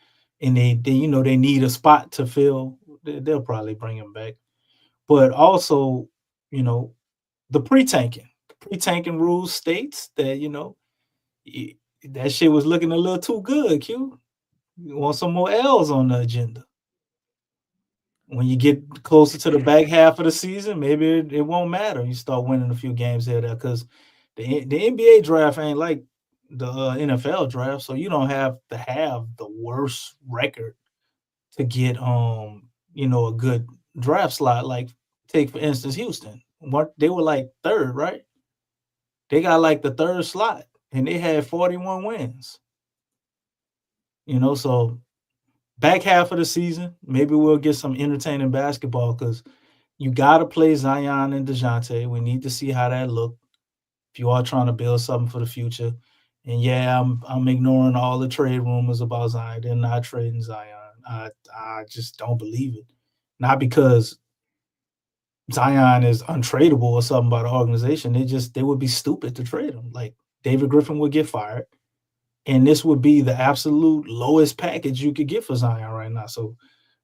and they need a spot to fill, they'll probably bring him back. But also, you know, the pre-tanking rules states that that shit was looking a little too good. Q, you want some more L's on the agenda. When you get closer to the back half of the season, maybe it won't matter. You start winning a few games here there because the NBA draft ain't like the NFL draft, so you don't have to have the worst record to get a good draft slot. Like take for instance Houston, they were like third, right? They got like the third slot, and they had 41 wins. So back half of the season, maybe we'll get some entertaining basketball because you got to play Zion and DeJounte. We need to see how that look if you are trying to build something for the future. And yeah, I'm ignoring all the trade rumors about Zion. They're not trading Zion. I just don't believe it. Not because Zion is untradeable or something by the organization. They would be stupid to trade him. Like David Griffin would get fired, and this would be the absolute lowest package you could get for Zion right now. So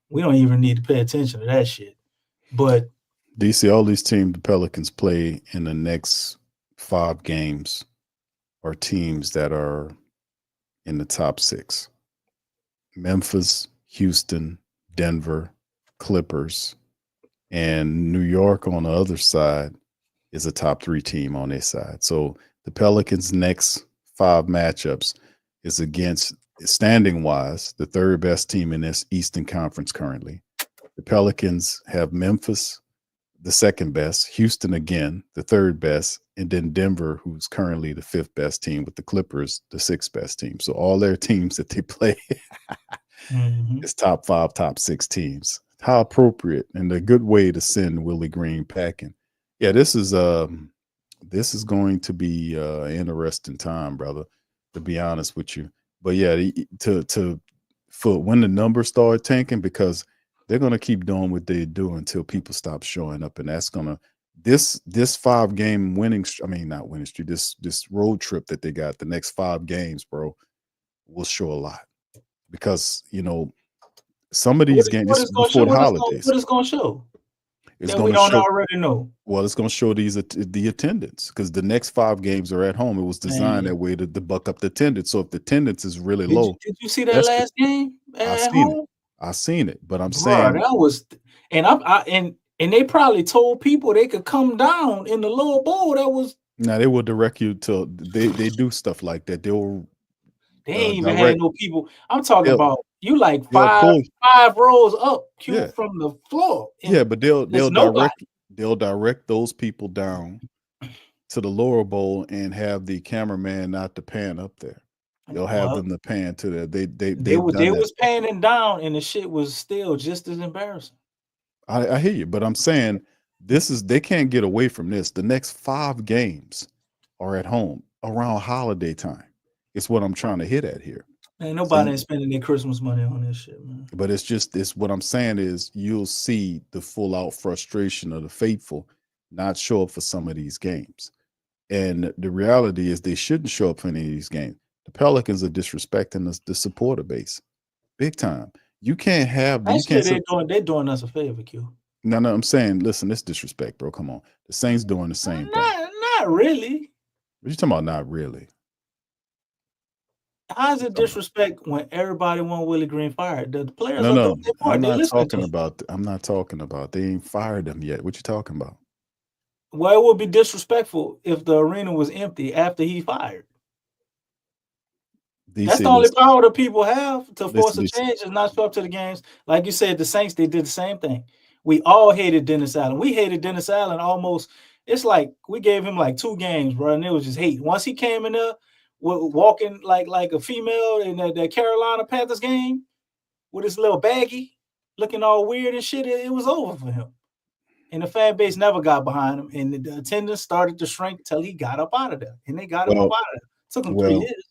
we don't even need to pay attention to that shit. But DC, all these teams the Pelicans play in the next 5 games are teams that are in the top 6. Memphis, Houston, Denver, Clippers, and New York on the other side is a top 3 team on their side. So the Pelicans' next 5 matchups is against, standing wise, the 3rd best team in this Eastern Conference currently. The Pelicans have Memphis, the 2nd best, Houston again, the 3rd best, and then Denver, who's currently the 5th best team, with the Clippers, the 6th best team. So all their teams that they play is top 5, top 6 teams. How appropriate and a good way to send Willie Green packing. Yeah, this is going to be an interesting time, brother, to be honest with you. But yeah, for when the numbers start tanking, because they're going to keep doing what they do until people stop showing up, and that's going to this 5-game not winning streak, this road trip that they got, the next 5 games, bro, will show a lot, because some of these games before the holidays. What is going to show? It's that going we to don't show. already know. Well, it's going to show the attendance, because the next 5 games are at home. It was designed that way to buck up the attendance. So if the attendance is really low, did you see that last game at home? I seen it, but I'm Bro, saying that was, and they probably told people they could come down in the lower bowl. That was now they will direct you to they do stuff like that. They ain't even had no people. I'm talking about you like five rows up, from the floor. Yeah, but they'll direct those people down to the lower bowl and have the cameraman not to pan up there. They'll have them to pan to there. They was panning down, and the shit was still just as embarrassing. I hear you, but I'm saying they can't get away from this. The next 5 games are at home around holiday time. It's what I'm trying to hit at here. Man, nobody ain't spending their Christmas money on this shit, man. But it's what I'm saying is you'll see the full out frustration of the faithful not show up for some of these games. And the reality is they shouldn't show up for any of these games. The Pelicans are disrespecting the supporter base big time. You can't have. They're doing us a favor, Q. No, I'm saying, listen, this disrespect, bro. Come on, the Saints doing the same thing. Not really. What you talking about? Not really. How's it disrespect when everybody want Willie Green fired? The players no. I'm not talking about. They ain't fired them yet. What you talking about? Well, it would be disrespectful if the arena was empty after he fired. That's DC, the only listen, power that people have to force listen, a DC. change is not show up to the games. Like you said, the Saints, they did the same thing. We all hated Dennis Allen. We hated Dennis Allen almost. It's like we gave him like 2 games, bro, and it was just hate. Once he came in there walking like a female in that Carolina Panthers game with his little baggie, looking all weird and shit, it was over for him. And the fan base never got behind him, and the attendance started to shrink till he got up out of there. And they got him up Well, out of there. Took him 3 well, years.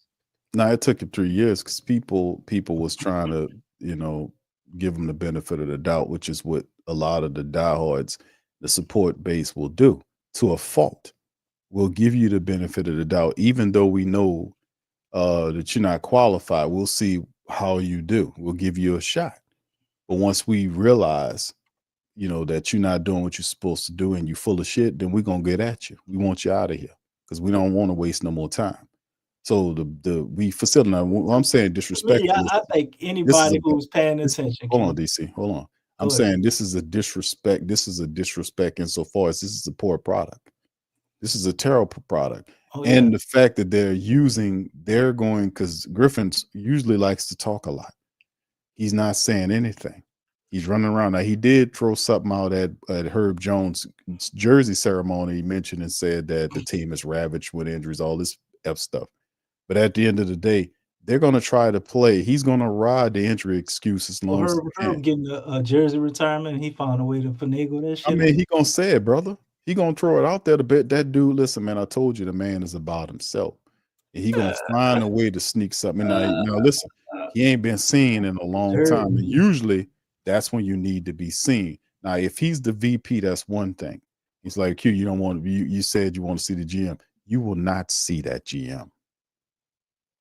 no, it took him 3 years because people was trying to, give him the benefit of the doubt, which is what a lot of the diehards, the support base will do to a fault. We'll give you the benefit of the doubt, even though we know that you're not qualified. We'll see how you do. We'll give you a shot. But once we realize, that you're not doing what you're supposed to do and you're full of shit, then we're going to get at you. We want you out of here because we don't want to waste no more time. So we facilitate. I'm saying disrespect. I think anybody who's paying attention. Hold on, DC. Hold on. I'm saying this is a disrespect. This is a disrespect insofar as this is a poor product. This is a terrible product. And the fact that they're going, because Griffins usually likes to talk a lot. He's not saying anything. He's running around. Now, he did throw something out at Herb Jones' jersey ceremony. He mentioned and said that the team is ravaged with injuries, all this F stuff. But at the end of the day, they're going to try to play. He's going to ride the injury excuse as long as he can. Herb getting a jersey retirement, he found a way to finagle that shit. I mean, he going to say it, brother. He going to throw it out there to bet that dude, listen, man, I told you the man is about himself. And he going to find a way to sneak something. Now, listen, he ain't been seen in a long time. And usually, that's when you need to be seen. Now, if he's the VP, that's one thing. He's like, Q, you don't want to, you said you want to see the GM. You will not see that GM.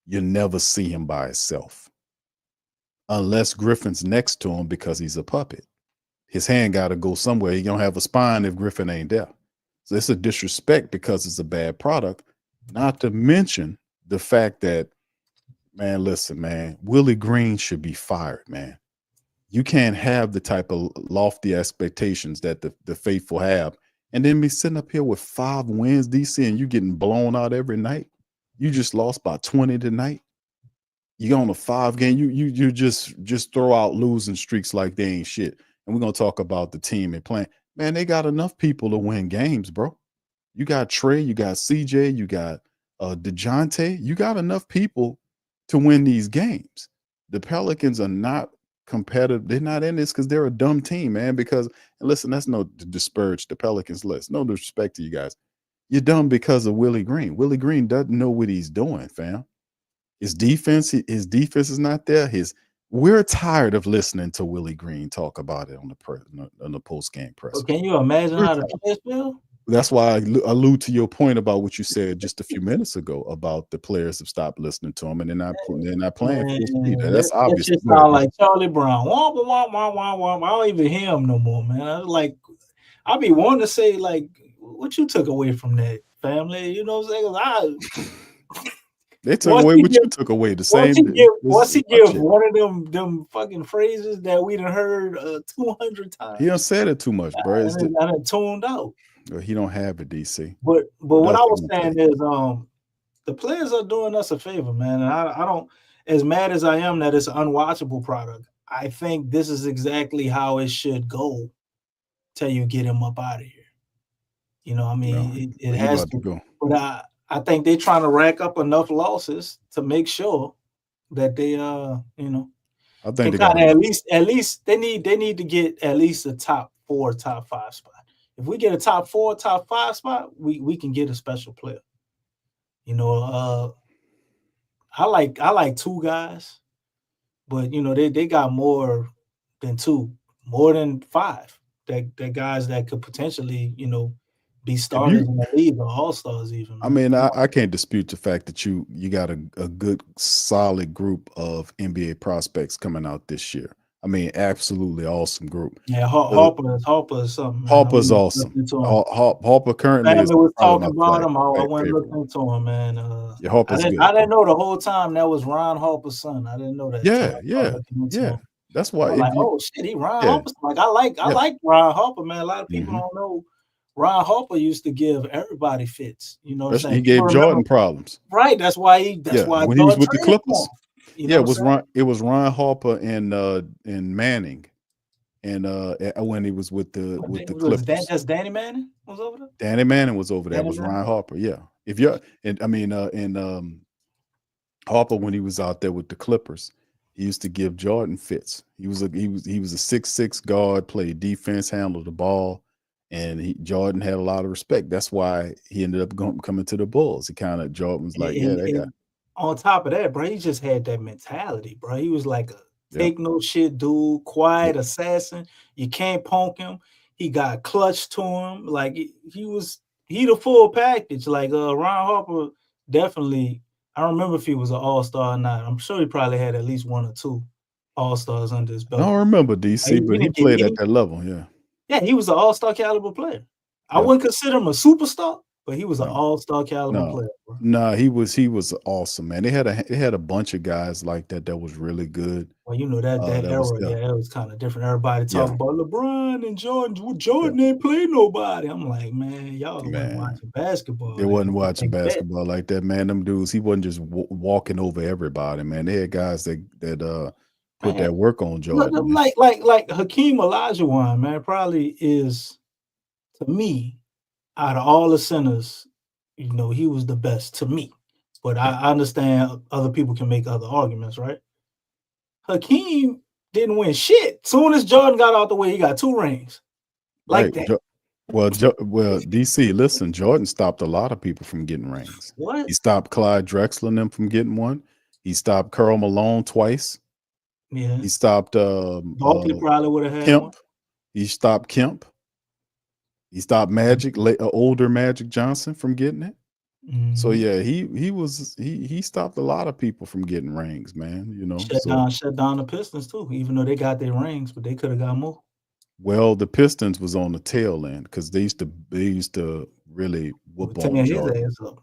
You'll never see him by himself. Unless Griffin's next to him because he's a puppet. His hand got to go somewhere. He don't have a spine if Griffin ain't there. So it's a disrespect because it's a bad product. Not to mention the fact that, man, listen, man, Willie Green should be fired, man. You can't have the type of lofty expectations that the faithful have and then be sitting up here with 5 wins, DC, and you getting blown out every night. You just lost by 20 tonight. You go on a 5 game. You just throw out losing streaks like they ain't shit. And we're gonna talk about the team and playing. Man, they got enough people to win games, bro. You got Trey, you got CJ, you got DeJounte. You got enough people to win these games. The Pelicans are not competitive. They're not in this because they're a dumb team, man. Because, and listen, that's no to disparage the Pelicans list. No disrespect to you guys. You're dumb because of Willie Green. Willie Green doesn't know what he's doing, fam. His defense is not there. We're tired of listening to Willie Green talk about it on the post-game press. Well, can you imagine how the players feel? That's why I allude to your point about what you said just a few minutes ago about the players have stopped listening to him and they're not playing full speed. That's obvious. It just sound like Charlie Brown. Wah, wah, wah, wah, wah, wah. I don't even hear him no more, man. I be wanting to say, like, what you took away from that, family? You know what I'm saying? They took away what you took away. The same. Once he give one of them fucking phrases that we done heard 200 times. He done said it too much, bro. I done tuned out. He don't have it, DC. But what I was saying is, the players are doing us a favor, man. And I don't, as mad as I am that it's an unwatchable product, I think this is exactly how it should go till you get him up out of here. You know, I mean, it has to go. But I think they're trying to rack up enough losses to make sure that they, I think they got at least they need to get at least a top 4, top 5 spot. If we get a top 4, top 5 spot, we can get a special player. You know, I like 2 guys, but they got more than 2, more than 5. That guys that could potentially, be starters in the league or all-stars even. I mean, I can't dispute the fact that you got a good, solid group of NBA prospects coming out this year. I mean, absolutely awesome group. Yeah, Harper is something. Man. Harper's awesome. Harper currently is was talking about him. I went looking into him, man. Yeah, Harper's good. I didn't know the whole time that was Ron Harper's son. I didn't know that. Yeah. That's why. I'm like, oh shit, he Ron Harper's. Like I like Ron Harper, man. A lot of people don't know Ron Harper used to give everybody fits. You know what I'm Especially saying? he gave People Jordan remember, problems. right? That's why When he was Jordan with the traded for Clippers. him. You Yeah, know what I'm saying? it was Ron Harper and Manning, and when he was with the Clippers. Just Danny Manning was over there. Danny Manning was over there. It Danny was Manning? Ryan Harper. Yeah. If you're Harper, when he was out there with the Clippers, he used to give Jordan fits. He was a 6'6" guard, played defense, handled the ball, and Jordan had a lot of respect. That's why he ended up coming to the Bulls. Jordan was like, yeah, that guy. On top of that, bro, he just had that mentality, bro. He was like a Yep. take no shit dude, quiet assassin. You can't punk him. He got clutch to him. Like he the full package. Like Ron Harper definitely. I don't remember if he was an all-star or not. I'm sure he probably had at least 1 or 2 all-stars under his belt. I don't remember DC, but he played at that level. Yeah. Yeah, he was an all-star caliber player. I wouldn't consider him a superstar, but he was an all-star caliber player. Bro. No, he was awesome, man. They had a bunch of guys like that was really good. Well, you know that era, it was kind of different. Everybody talk about LeBron and Jordan. Jordan ain't play nobody. I'm like, man, y'all wasn't watching basketball. They wasn't watching basketball like that, man. Them dudes, he wasn't just walking over everybody, man. They had guys that put that work on Jordan. Like Hakeem Olajuwon, man, probably is, to me, out of all the centers, you know, he was the best to me. But I understand other people can make other arguments, right? Hakeem didn't win shit. Soon as Jordan got out the way, he got 2 rings. Like that. Well, DC, listen, Jordan stopped a lot of people from getting rings. What? He stopped Clyde Drexler and them from getting one. He stopped Karl Malone twice. Yeah. He stopped Barkley probably would have had Kemp. one. He stopped Kemp. He stopped older Magic Johnson from getting it. So yeah, he stopped a lot of people from getting rings, man. You know, shut down the Pistons too, even though they got their rings, but they could have got more. Well, the Pistons was on the tail end because they used to really whoop on Jordan. His ass up.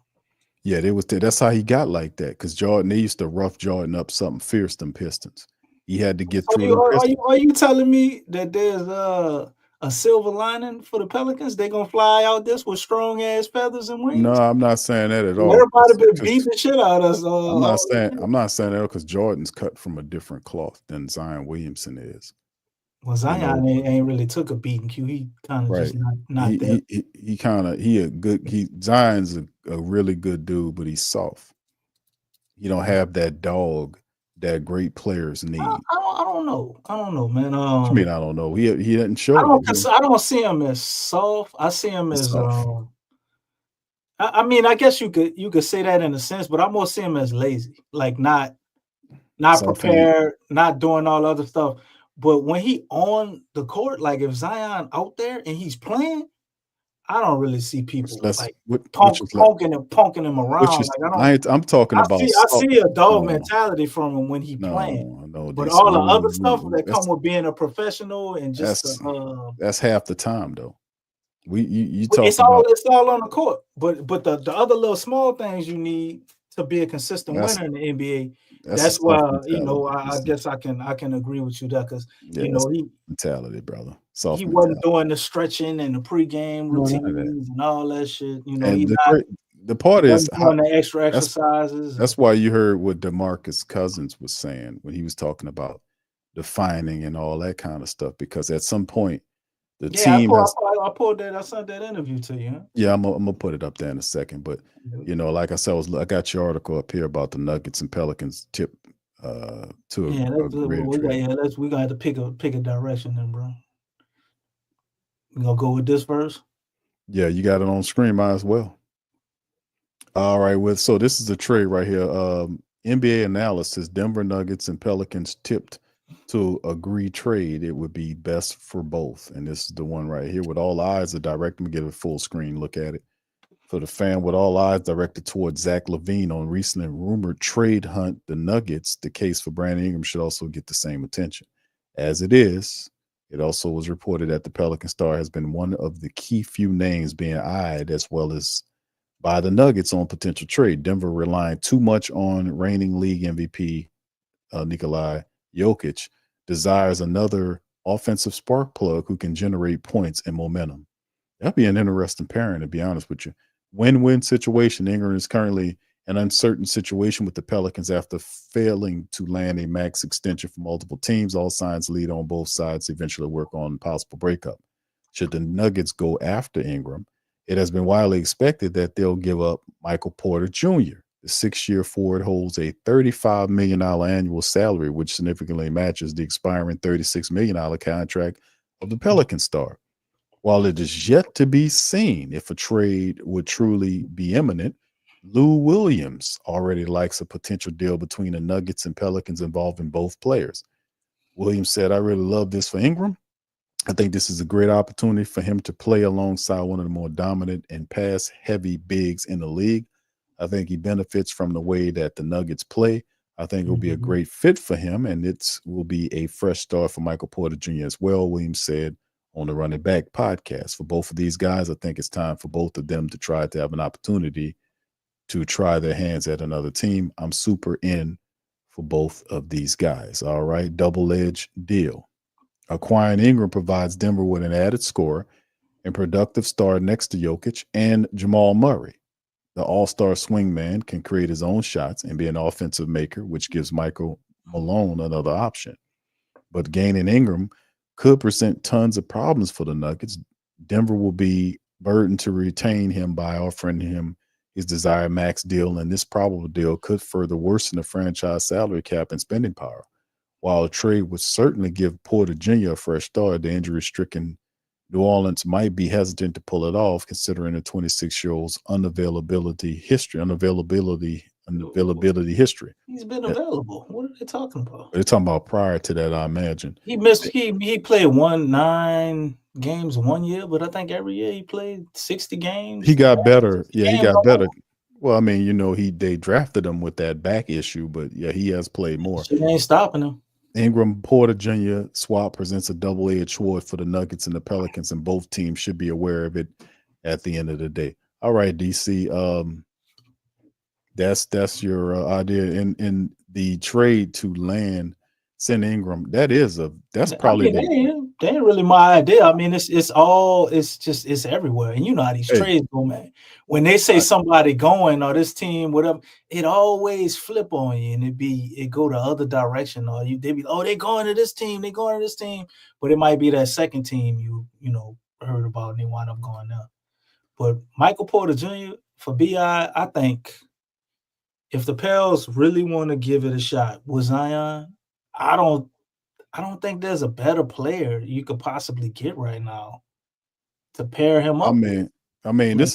Yeah, that's how he got like that, because they used to rough Jordan up something fierce, them Pistons. He had to get through. Are you telling me that there's a silver lining for the Pelicans? They gonna fly out this with strong ass feathers and wings? No, I'm not saying that at all. Everybody been beating the shit out of us. I'm not saying that because Jordan's cut from a different cloth than Zion Williamson is. Well, Zion ain't really took a beating. He kind of just not there. Zion's a really good dude, but he's soft. He don't have that dog that great players need. I don't know, man. I mean, I don't know. He didn't show. I don't see him as soft. I see him as I mean, I guess you could say that in a sense, but I more see him as lazy, like not prepared, not doing all other stuff. But when he on the court, like if Zion out there and he's playing, I don't really see people punking him around. I'm talking about. I see a dog mentality from him when he playing. But all the other stuff that come with being a professional and just that's half the time though. It's all on the court. But the other little small things you need to be a consistent winner in the NBA. That's why I guess I can agree with you there, because he mentality, brother. He wasn't doing the stretching and the pregame routines and all that shit. You know, the part is doing the extra exercises. That's why you heard what DeMarcus Cousins was saying when he was talking about defining and all that kind of stuff, because at some point the team I sent that interview to you. Huh? Yeah, I'm gonna put it up there in a second. But like I said, I got your article up here about the Nuggets and Pelicans tip to we got to pick a direction then, bro. We gonna go with this verse? Yeah, you got it on screen, might as well. All right, so this is the trade right here. NBA analysis: Denver Nuggets and Pelicans tipped to agree trade. It would be best for both, and this is the one right here. With all eyes are directed, give a full screen look at it. For the fan, with all eyes directed towards Zach LaVine on recent and rumored trade hunt, the Nuggets, the case for Brandon Ingram should also get the same attention. As it is, it also was reported that the Pelican star has been one of the key few names being eyed, as well as by the Nuggets on potential trade. Denver relying too much on reigning league MVP Nikola Jokic, desires another offensive spark plug who can generate points and momentum. That'd be an interesting pairing, to be honest with you. Win-win situation. Ingram is currently an uncertain situation with the Pelicans after failing to land a max extension for multiple teams. All signs lead on both sides to eventually work on possible breakup. Should the Nuggets go after Ingram, it has been widely expected that they'll give up Michael Porter Jr. The 6-year forward holds a $35 million annual salary, which significantly matches the expiring $36 million contract of the Pelican star. While it is yet to be seen if a trade would truly be imminent, Lou Williams already likes a potential deal between the Nuggets and Pelicans involving both players. Williams said, "I really love this for Ingram. I think this is a great opportunity for him to play alongside one of the more dominant and pass-heavy bigs in the league. I think he benefits from the way that the Nuggets play. I think it will be a great fit for him, and it will be a fresh start for Michael Porter Jr. as well," Williams said on the Running Back podcast. For both of these guys, I think it's time for both of them to try to have an opportunity to try their hands at another team. I'm super in for both of these guys. All right, double-edged deal. Acquiring Ingram provides Denver with an added scorer and productive star next to Jokic and Jamal Murray. The all-star swingman can create his own shots and be an offensive maker, which gives Michael Malone another option. But gaining Ingram could present tons of problems for the Nuggets. Denver will be burdened to retain him by offering him his desired max deal, and this probable deal could further worsen the franchise salary cap and spending power. While a trade would certainly give Porter Jr. a fresh start, the injury-stricken New Orleans might be hesitant to pull it off, considering the 26-year-old's unavailability history. He's been available. What are they talking about? They're talking about prior to that, I imagine. He missed. He played 9 games 1 year, but I think every year he played 60 games. He got better. Yeah, he got better. Well, I mean, they drafted him with that back issue, but yeah, he has played more. Shit ain't stopping him. Ingram Porter Jr. swap presents a double-edged sword for the Nuggets and the Pelicans, and both teams should be aware of it at the end of the day. All right, DC. That's your idea in the trade to send Ingram. That's probably they ain't really my idea. I mean, it's everywhere, and you know how these trades go, man. When they say somebody going or this team, whatever, it always flip on you, and it go the other direction, or they be they going to this team, but it might be that second team you heard about, and they wind up going there. But Michael Porter Jr. for BI, I think if the Pels really want to give it a shot with Zion, I don't think there's a better player you could possibly get right now to pair him up. I mean, do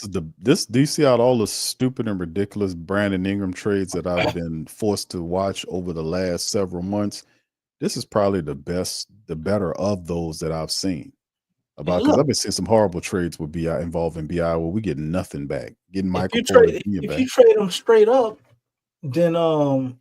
you see out all the stupid and ridiculous Brandon Ingram trades that I've been forced to watch over the last several months? This is probably the better of those that I've seen. Because I've been seeing some horrible trades with BI involving BI where we get nothing back. Getting Michael Porter Jr. back. If you trade them straight up, then I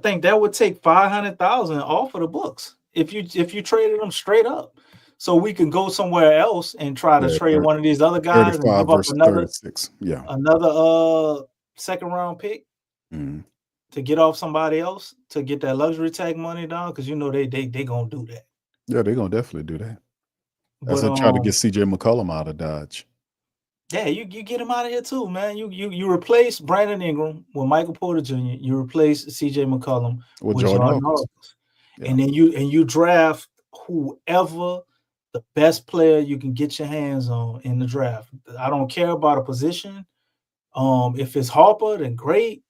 think that would take $500,000 off of the books if you traded them straight up, so we can go somewhere else and try to trade one of these other guys and give up another 36. Another second round pick to get off somebody else to get that luxury tag money down, because they gonna do that. Yeah, they're gonna definitely do that. That's try to get CJ McCollum out of Dodge. Yeah, you get him out of here too, man. You replace Brandon Ingram with Michael Porter Jr. You replace CJ McCollum with Jordan Hawkins. And then you draft whoever the best player you can get your hands on in the draft. I don't care about a position. If it's Harper, then great.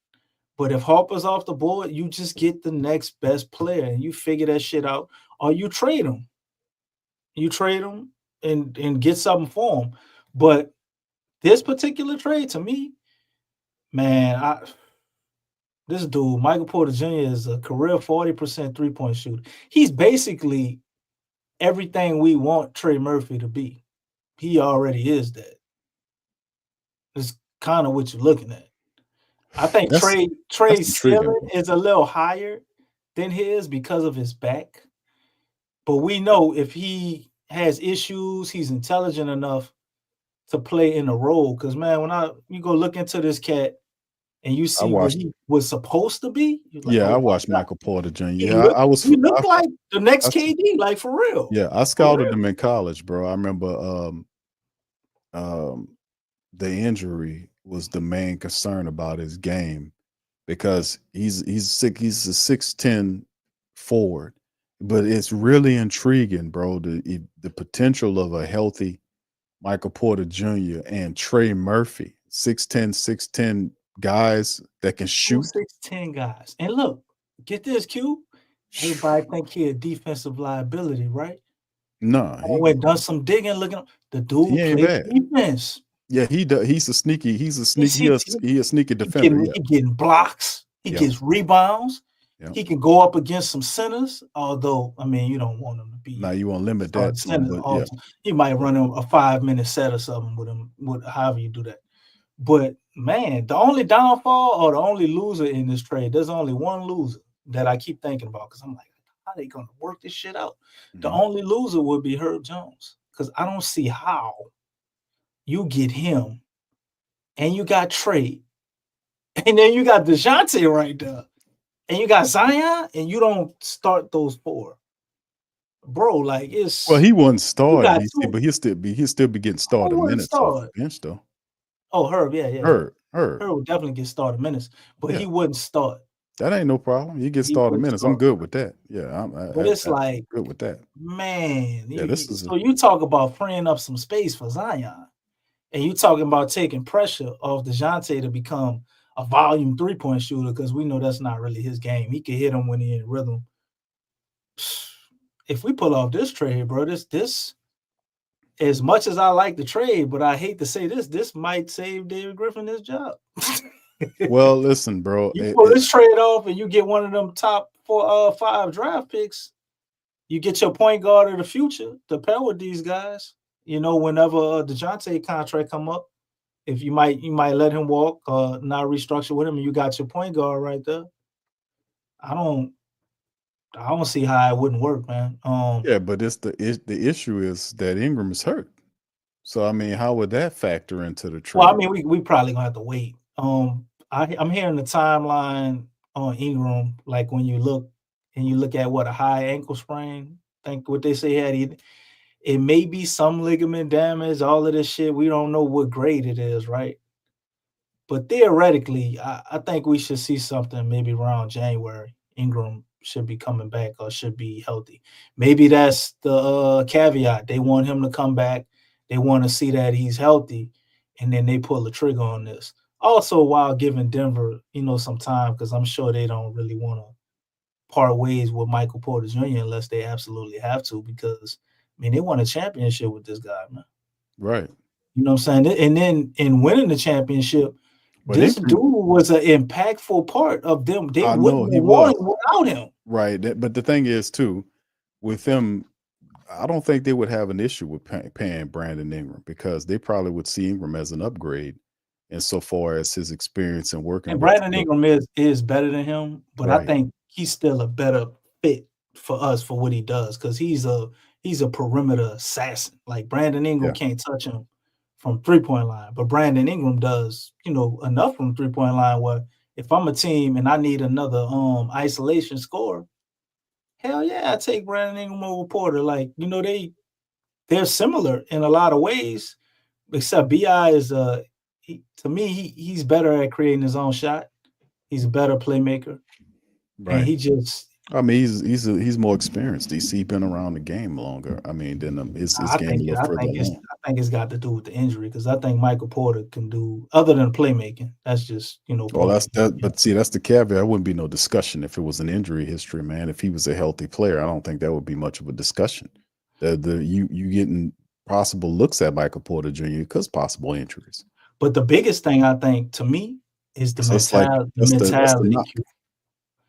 But if Harper's off the board, you just get the next best player and you figure that shit out, or you trade him. You trade him and get something for him. But this particular trade, to me, man, this dude, Michael Porter Jr., is a career 40% three-point shooter. He's basically everything we want Trey Murphy to be. He already is that. It's kind of what you're looking at. I think Trey's ceiling is a little higher than his because of his back. But we know if he has issues, he's intelligent enough to play in a role. Because, man, when you go look into this cat, and you I see what watched. he was supposed to be, you're like, Yeah, I oh my watched God. Michael Porter Jr. He Yeah, looked, I was. he looked like the next I- KD, like for real. Yeah, I For scouted real. him in college, bro. I remember the injury was the main concern about his game because he's sick. He's a 6'10" forward, but it's really intriguing, bro. The potential of a healthy Michael Porter Jr. and Trey Murphy, 6'10" guys that can Two shoot. 6'10" guys. And look, get this, Q. Everybody think he a defensive liability, right? Nah, I went done some digging, looking. The he dude ain't plays bad. defense. Yeah, he does. He's a sneaky. He a sneaky defender. He Yeah, getting blocks. He yeah, gets rebounds. yeah. He can go up against some centers. Although, I mean, you don't want him to be Now you want to limit that to him, center but all yeah, the time. You might run him a 5-minute set or something with him, however you do that. But man, the only downfall or the only loser in this trade, there's only one loser that I keep thinking about because I'm like, how are they gonna work this shit out? The Mhm. only loser would be Herb Jones because I don't see how you get him and you got Trey and then you got DeJounte right there and you got Zion and you don't start those four, bro. Like it's Well, he wasn't you starting, got DC, two. but he'll still be getting Who started wouldn't minutes off start? the bench though. Oh, Herb, yeah. Herb, Herb would definitely get started minutes, but yeah, he wouldn't start. that ain't no problem. He gets He started wouldn't minutes. I'm start. good with that. Yeah, But it's like, good with that. man, Yeah, this is so you talk about freeing up some space for Zion, and you talking about taking pressure off DeJounte to become a volume 3-point shooter because we know that's not really his game. He can hit him when he's in rhythm. If we pull off this trade, bro, this as much as I like the trade, but I hate to say this might save David Griffin his job. well. Listen, bro. You pull this trade off and you get one of them top 5 draft picks. You get your point guard of the future to pair with these guys. You know, whenever DeJounte contract come up, if you might let him walk, not restructure with him, and you got your point guard right there. I don't see how it wouldn't work, man. Yeah, but it's the issue is that Ingram is hurt. So I mean, how would that factor into the trade? Well, I mean, we probably gonna have to wait. I'm hearing the timeline on Ingram, like when you look at what a high ankle sprain. Think what they say had it may be some ligament damage, all of this shit. We don't know what grade it is, right? But theoretically, I think we should see something maybe around January. Ingram should be coming back or should be healthy. Maybe that's the caveat. They want him to come back. They want to see that he's healthy, and then they pull the trigger on this. Also, while giving Denver, some time, because I'm sure they don't really want to part ways with Michael Porter Jr. unless they absolutely have to, because I mean they won a championship with this guy, man. Right. You know what I'm saying? And then in winning the championship, But this Ingram, dude was an impactful part of them. They I know wouldn't he have was. won without him. Right. But the thing is, too, with them, I don't think they would have an issue with paying Brandon Ingram because they probably would see Ingram as an upgrade insofar as his experience and working And with. Brandon Ingram is better than him, but I Right. think he's still a better fit for us for what he does because he's a perimeter assassin. Like Brandon Ingram Yeah. can't touch him from 3-point line, but Brandon Ingram does, enough from 3-point line where if I'm a team and I need another isolation scorer, hell yeah, I take Brandon Ingram over Porter. Like, they're similar in a lot of ways, except BI is to me, he's better at creating his own shot. He's a better playmaker. Right. And he just I mean, he's more experienced. DC been around the game longer. I mean, than his game a little further along. I think it's got to do with the injury because I think Michael Porter can do other than playmaking. That's just Well, that's that. But see, that's the caveat. There wouldn't be no discussion if it was an injury history, man. If he was a healthy player, I don't think that would be much of a discussion. You getting possible looks at Michael Porter Jr. because possible injuries. But the biggest thing I think to me is the mentality.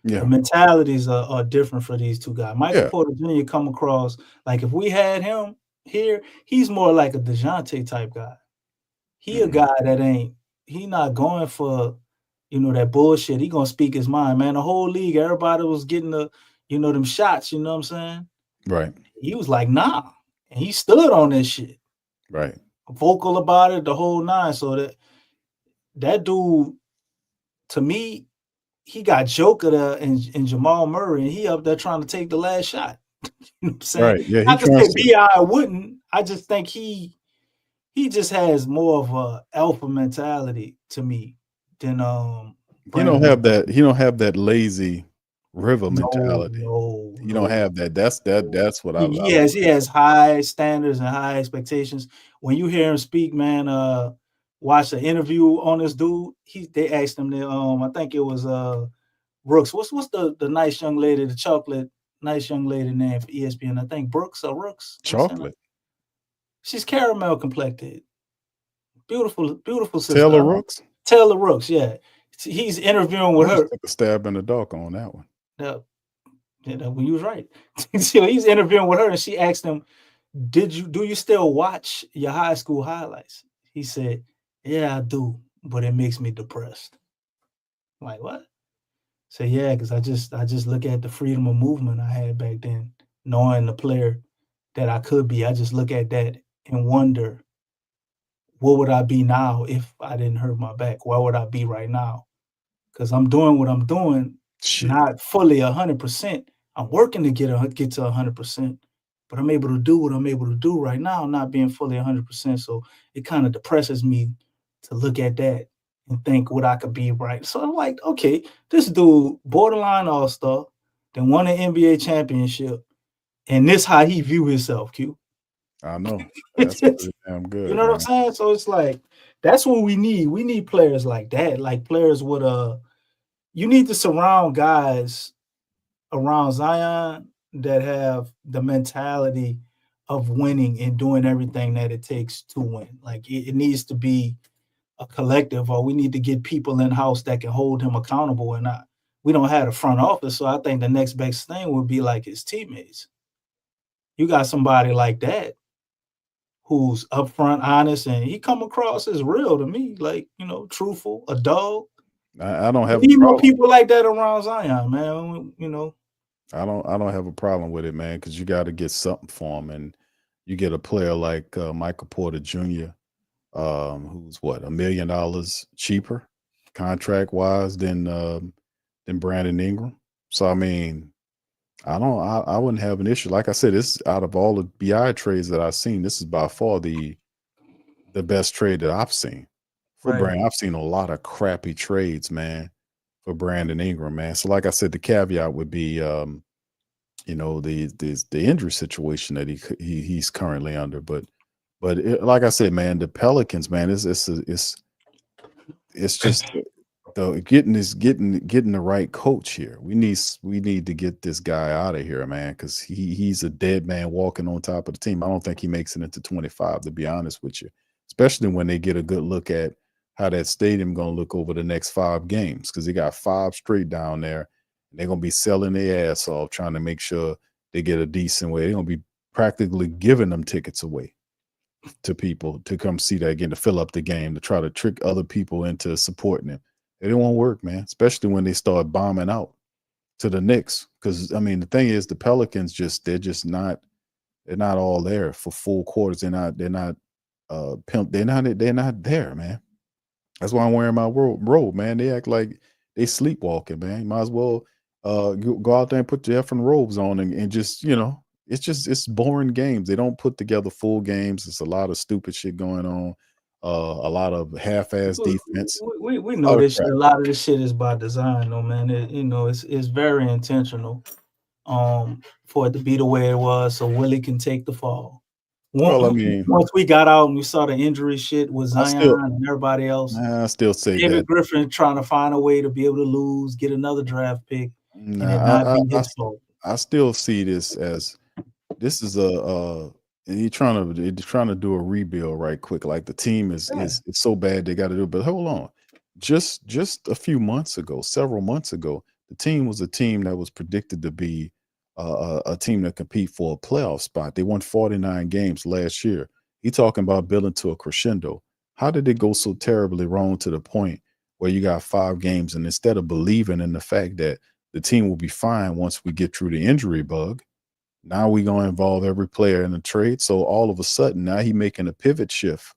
Yeah. The mentalities are different for these two guys. Michael Porter Jr. come across like if we had him here, he's more like a DeJounte type guy. He a guy that he not going for, that bullshit. He gonna speak his mind, man. The whole league, everybody was getting them shots, you know what I'm saying? Right. He was like, nah. And he stood on this shit. Right. Vocal about it, the whole nine. So that dude, to me, he got Joker there and Jamal Murray, and he up there trying to take the last shot. You know what I'm saying? Right. Yeah, he Not to trying say to. B.I. wouldn't. I just think he just has more of a alpha mentality to me than He don't Brandon. have that. He don't have that lazy river mentality. No. He don't have that. That's what I He like. has high standards and high expectations. When you hear him speak, man, watch the interview on this dude. They asked him I think it was Brooks. What's the nice young lady, the chocolate nice young lady name for ESPN? I think Brooks or Rooks. Chocolate. She's caramel complected. Beautiful sister. Taylor Rooks. Taylor Rooks, yeah. He's interviewing with I just her. took a stab in the dark on that one. When you was right. So he's interviewing with her, and she asked him, do you still watch your high school highlights? He said, yeah, I do, but it makes me depressed. I'm like, what? So yeah, because I just look at the freedom of movement I had back then, knowing the player that I could be. I just look at that and wonder, what would I be now if I didn't hurt my back? Where would I be right now? Because I'm doing what I'm doing, not fully 100%. I'm working to get to 100%, but I'm able to do what I'm able to do right now, not being fully 100%. So it kind of depresses me to look at that and think what I could be right. So I'm like, okay, this dude, borderline all-star, then won an NBA championship, and this how he view himself, Q. I know. That's pretty damn good. You know what I'm saying? So it's like, that's what we need. We need players like that, like players with you need to surround guys around Zion that have the mentality of winning and doing everything that it takes to win. Like it needs to be a collective, or we need to get people in house that can hold him accountable. And we don't have a front office, so I think the next best thing would be like his teammates. You got somebody like that who's upfront, honest, and he come across as real to me, like, truthful, a dog. I don't have. We need more people like that around Zion, man. I don't have a problem with it, man, because you got to get something for him, and you get a player like Michael Porter Jr., who's what, $1 million cheaper contract wise than Brandon Ingram. So I mean, I wouldn't have an issue. Like I said, this out of all the BI trades that I've seen, this is by far the best trade that I've seen for Brandon. I've seen a lot of crappy trades, man, for Brandon Ingram, man. So like I said, the caveat would be the injury situation that he's currently under. But like I said, man, the Pelicans, man, it's just getting the right coach here. We need to get this guy out of here, man, because he's a dead man walking on top of the team. I don't think he makes it into 25, to be honest with you, especially when they get a good look at how that stadium going to look over the next 5 games, because they got 5 straight down there. They're going to be selling their ass off trying to make sure they get a decent way. They're going to be practically giving them tickets away to people to come see that again, to fill up the game, to try to trick other people into supporting them. It won't work, man, especially when they start bombing out to the Knicks. Because, I mean, the thing is, the Pelicans they're not all there for full quarters. They're not pimped. They're not there, man. That's why I'm wearing my robe, man. They act like they sleepwalking, man. You might as well go out there and put your effing robes on and just, it's boring games. They don't put together full games. It's a lot of stupid shit going on. A lot of half-ass defense. We know this shit. A lot of this shit is by design, though, man. It's very intentional for it to be the way it was, so Willie can take the fall. Well, I mean, once we got out and we saw the injury shit with Zion and everybody else, I still say David Griffin trying to find a way to be able to lose, get another draft pick, and it not be his fault. I still see this as this is he's trying to do a rebuild right quick. Like the team is so bad they got to do it. But hold on, just a few months ago, several months ago, the team was a team that was predicted to be a team that compete for a playoff spot. They won 49 games last year. You're talking about building to a crescendo. How did it go so terribly wrong to the point where you got 5 games, and instead of believing in the fact that the team will be fine once we get through the injury bug, now we're going to involve every player in the trade. So all of a sudden, now he's making a pivot shift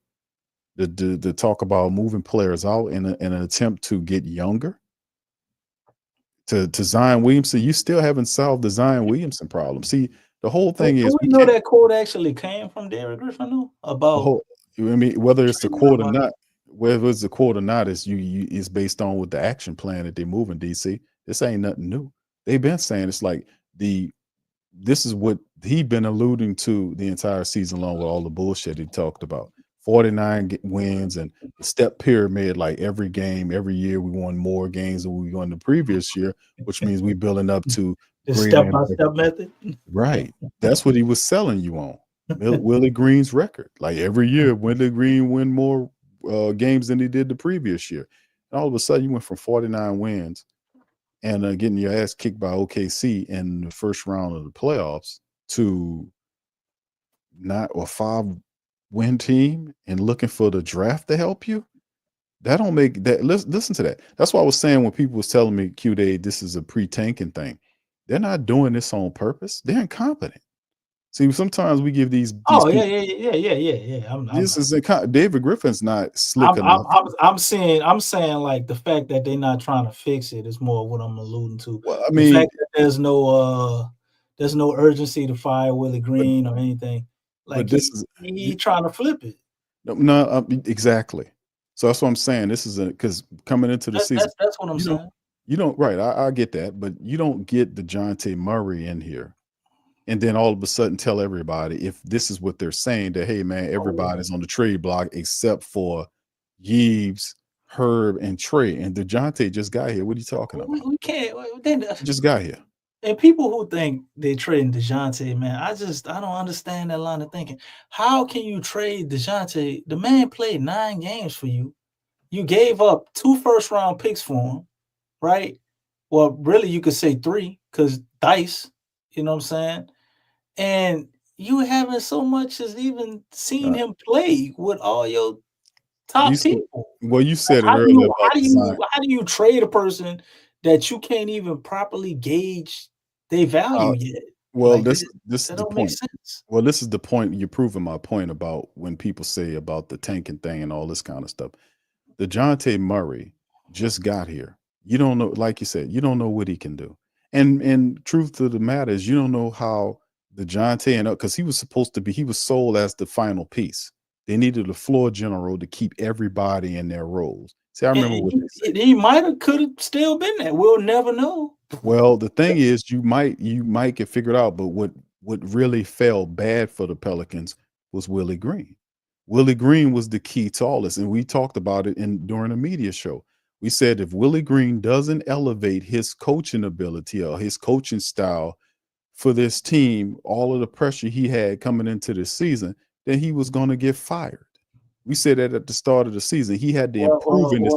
to talk about moving players out in an attempt to get younger. to Zion Williamson, you still haven't solved the Zion Williamson problem. See, the whole thing is Do we we know can't that quote actually came from Derek Griffin though? the About whole. I mean, whether it's the trading quote or somebody? not, whether it's the quote or not, is is based on what the action plan that they're moving. DC, this ain't nothing new. They've been saying it's like this is what he'd been alluding to the entire season long with all the bullshit he talked about. 49 wins and the step pyramid, like every game, every year we won more games than we won the previous year, which means we building up to The greater step by step method. right. That's what he was selling you on. Willie Green's record. Like every year, Willie Green win more games than he did the previous year. And all of a sudden, you went from 49 wins and getting your ass kicked by OKC in the first round of the playoffs to not a 5-win team and looking for the draft to help you. That don't make that. Listen to that. That's why I was saying when people was telling me Q-Day, this is a pre-tanking thing. They're not doing this on purpose. They're incompetent. See, sometimes we give these Oh people, yeah. this is David Griffin's not slick enough. I'm saying like the fact that they're not trying to fix it is more what I'm alluding to. Well, I The mean, fact that there's no urgency to fire Willie Green or anything. Like he trying to flip it. No, exactly. So that's what I'm saying. This is because coming into the season, that's what I'm saying. You don't right. I get that, but you don't get DeJounte Murray in here and then all of a sudden tell everybody, if this is what they're saying, that hey man, everybody's on the trade block except for Yves, Herb, and Trey. And DeJounte just got here. What are you talking about? We can't. Just got here. And people who think they're trading DeJounte, man, I don't understand that line of thinking. How can you trade DeJounte? The man played 9 games for you. You gave up 2 first-round picks for him, right? Well, really, you could say 3 because dice. You know what I'm saying? And you haven't so much as even seen him play with all your top people. Well, you said it earlier. How do you trade a person that you can't even properly gauge their value yet? Well, like, this is the don't point. make sense. Well, this is the point. You're proving my point about when people say about the tanking thing and all this kind of stuff. DeJounte Murray just got here. You don't know, like you said, you don't know what he can do. And truth to the matter is, you don't know how DeJounte and because he was sold as the final piece. They needed a floor general to keep everybody in their roles. See, I remember what they said. He could have still been there. We'll never know. Well, the thing is, you might get figured out, but what really fell bad for the Pelicans was Willie Green. Willie Green was the key to all this, and we talked about it during a media show. We said if Willie Green doesn't elevate his coaching ability or his coaching style for this team, all of the pressure he had coming into this season, then he was going to get fired. We said that at the start of the season. He had to improve in this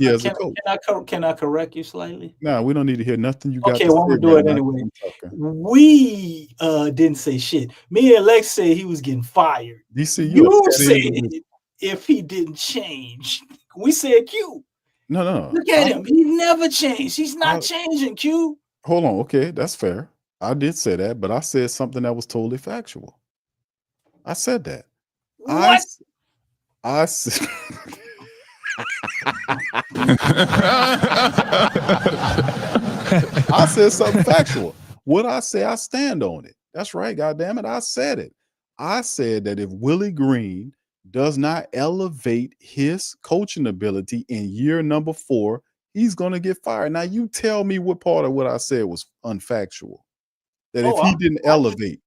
as a coach. Can I correct you slightly? No, we don't need to hear nothing you got to say. Okay, well, I'm going to do it anyway. We didn't say shit. Me and Lex said he was getting fired. DC, you said if he didn't change. We said Q. No. Look at him. He never changed. He's not changing, Q. Hold on. Okay, that's fair. I did say that, but I said something that was totally factual. I said that. What? I said I said something factual. What I say, I stand on it. That's right, goddamn it. I said it. I said that if Willie Green does not elevate his coaching ability in year number 4, he's going to get fired. Now, you tell me what part of what I said was unfactual. That if he didn't elevate.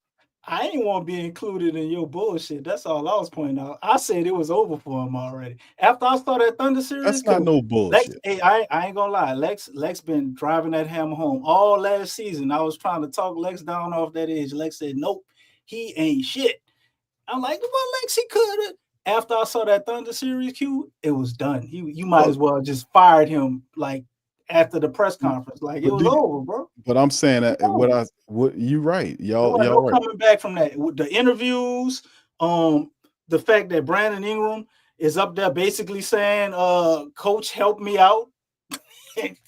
I ain't want to be included in your bullshit. That's all I was pointing out. I said it was over for him already. After I started that Thunder series, that's not no bullshit. I ain't gonna lie. Lex been driving that hammer home all last season. I was trying to talk Lex down off that edge. Lex said, nope, he ain't shit. I'm like, well, Lex, he could have. After I saw that Thunder series, Q, it was done. You might as well just fired him like after the press conference. Like it was over, bro. But I'm saying that what you right. Y'all right. Coming back from that, the interviews, the fact that Brandon Ingram is up there basically saying, coach, help me out. And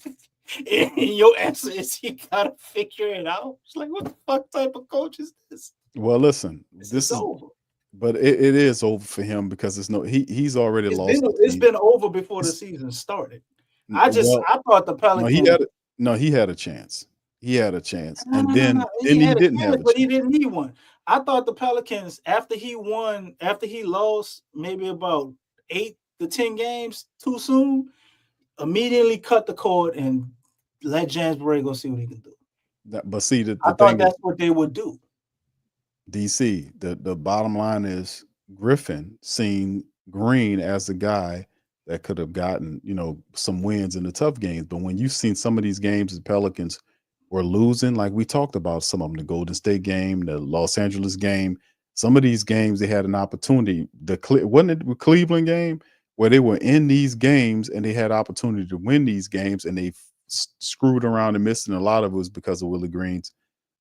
your answer is he gotta figure it out. It's like, what the fuck type of coach is this? Well, listen, this is over. But it is over for him because he's already lost. It's been over before the season started. I thought the Pelicans. No, he had a chance. He had a chance, No, and no, no, then no. He he had a didn't chance, have a but he chance. didn't need one. I thought the Pelicans, after he lost maybe about 8 to 10 games too soon, immediately cut the cord and let James Borrego see what he can do. But see, the I thing thought is, that's what they would do. DC, the bottom line is Griffin seen Green as the guy that could have gotten, some wins in the tough games. But when you've seen some of these games, the Pelicans were losing, like we talked about some of them, the Golden State game, the Los Angeles game, some of these games they had an opportunity. Wasn't it the Cleveland game where they were in these games and they had opportunity to win these games and they screwed around and missed, and a lot of it was because of Willie Green's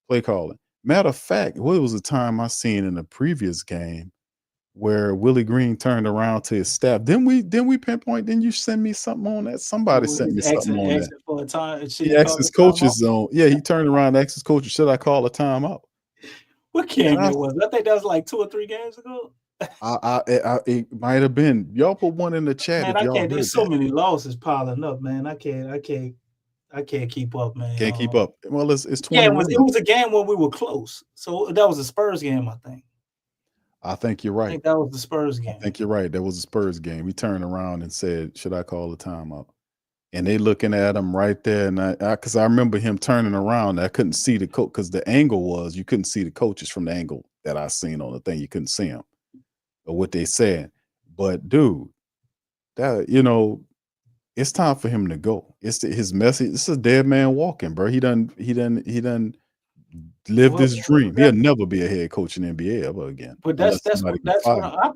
play calling. Matter of fact, what was the time I seen in the previous game where Willie Green turned around to his staff? Didn't we pinpoint? Didn't you send me something on that? Somebody sent me something on that. Exit for a time. He asked his coaches on. Yeah, he turned around and asked his coaches, "Should I call a timeout?" What game that was? I think that was like 2 or 3 games ago. It might have been. Y'all put one in the chat. Man, if y'all can't. There's so many losses piling up, man. I can't keep up, man. Can't keep up. Well, it's 20. Yeah, it was a game where we were close. So that was a Spurs game, I think. I think you're right. I think that was the Spurs game. I think you're right. That was a Spurs game. He turned around and said, "Should I call a timeout?" And they looking at him right there, and because I remember him turning around, I couldn't see the coach because the angle was you couldn't see the coaches from the angle that I seen on the thing. You couldn't see them or what they said. But dude, that it's time for him to go. It's his message. This is a dead man walking, bro. He done lived his dream. He'll never be a head coach in the NBA ever again. But that's what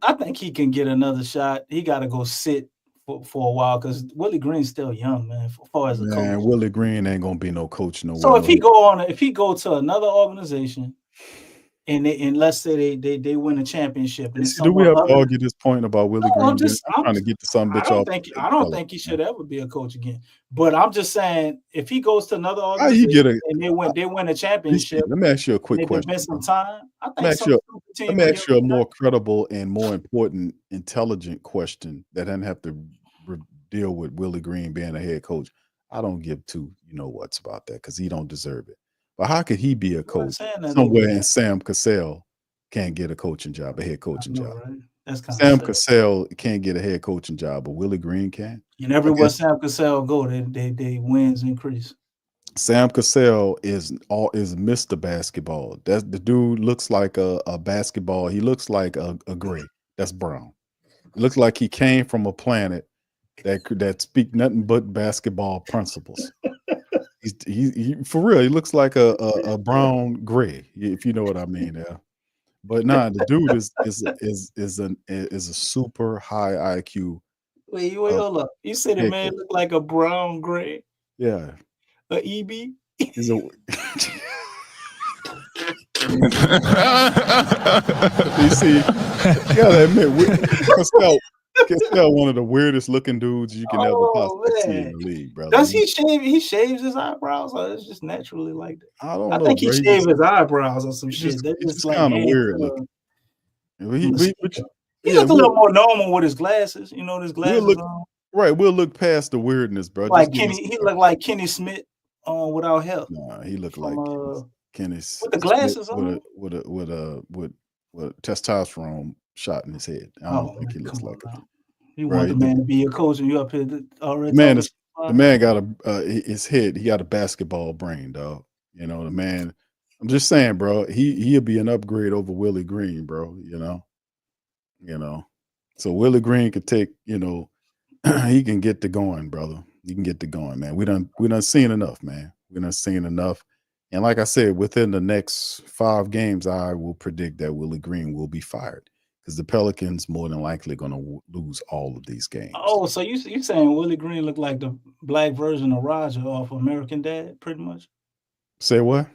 I think he can get another shot. He got to go sit for a while because Willie Green's still young, man. As far as a coach, Willie Green ain't gonna be no coach nowhere. So if he go to another organization, and let's say they win a championship, and do we have to argue this point about Willie Green? I'm trying to get to some bitch off. I don't think he should ever be a coach again. But I'm just saying, if he goes to another organization and they win a championship, let me ask you a quick question. Some time. I think let me ask you a more credible and more important, intelligent question that doesn't have to deal with Willie Green being a head coach. I don't give two what's about that because he don't deserve it. But how could he be a coach somewhere and Sam Cassell can't get a coaching job, a head coaching job? Right? That's kind Sam Cassell can't get a head coaching job, but Willie Green can. And everywhere Sam Cassell go, they wins increase. Sam Cassell is Mr. Basketball. The dude looks like a basketball. He looks like a gray. That's brown. It looks like he came from a planet that speak nothing but basketball principles. He for real. He looks like a brown gray, if you know what I mean. Yeah, but the dude is a super high IQ. Wait, hold up. You said the man look like a brown gray. Yeah, a EB. He's a. You see, you gotta admit, Cassell one of the weirdest looking dudes you can ever possibly see in the league, brother. Does he shave? He shaves his eyebrows, or it's just naturally like that? I don't know. I think he shaved his eyebrows or some shit. That's just like kind of weird looking. He looks a little more normal with his glasses. His glasses on. Right, we'll look past the weirdness, bro. Like Kenny, he looked like Kenny Smith without help. Nah, he looked like Kenny with the glasses on, with testosterone shot in his head. I don't think he looks like it. You want the man to be your coach, and you up here already. The man got his head. He got a basketball brain, dog. The man. I'm just saying, bro. He'll be an upgrade over Willie Green, bro. So Willie Green could take. He can get to going, brother. You can get to going, man. We done seen enough, man. We done seen enough. And like I said, within the next 5 games, I will predict that Willie Green will be fired because the Pelicans more than likely going to lose all of these games. Oh, so you saying Willie Green looked like the black version of Roger off American Dad, pretty much? Say what?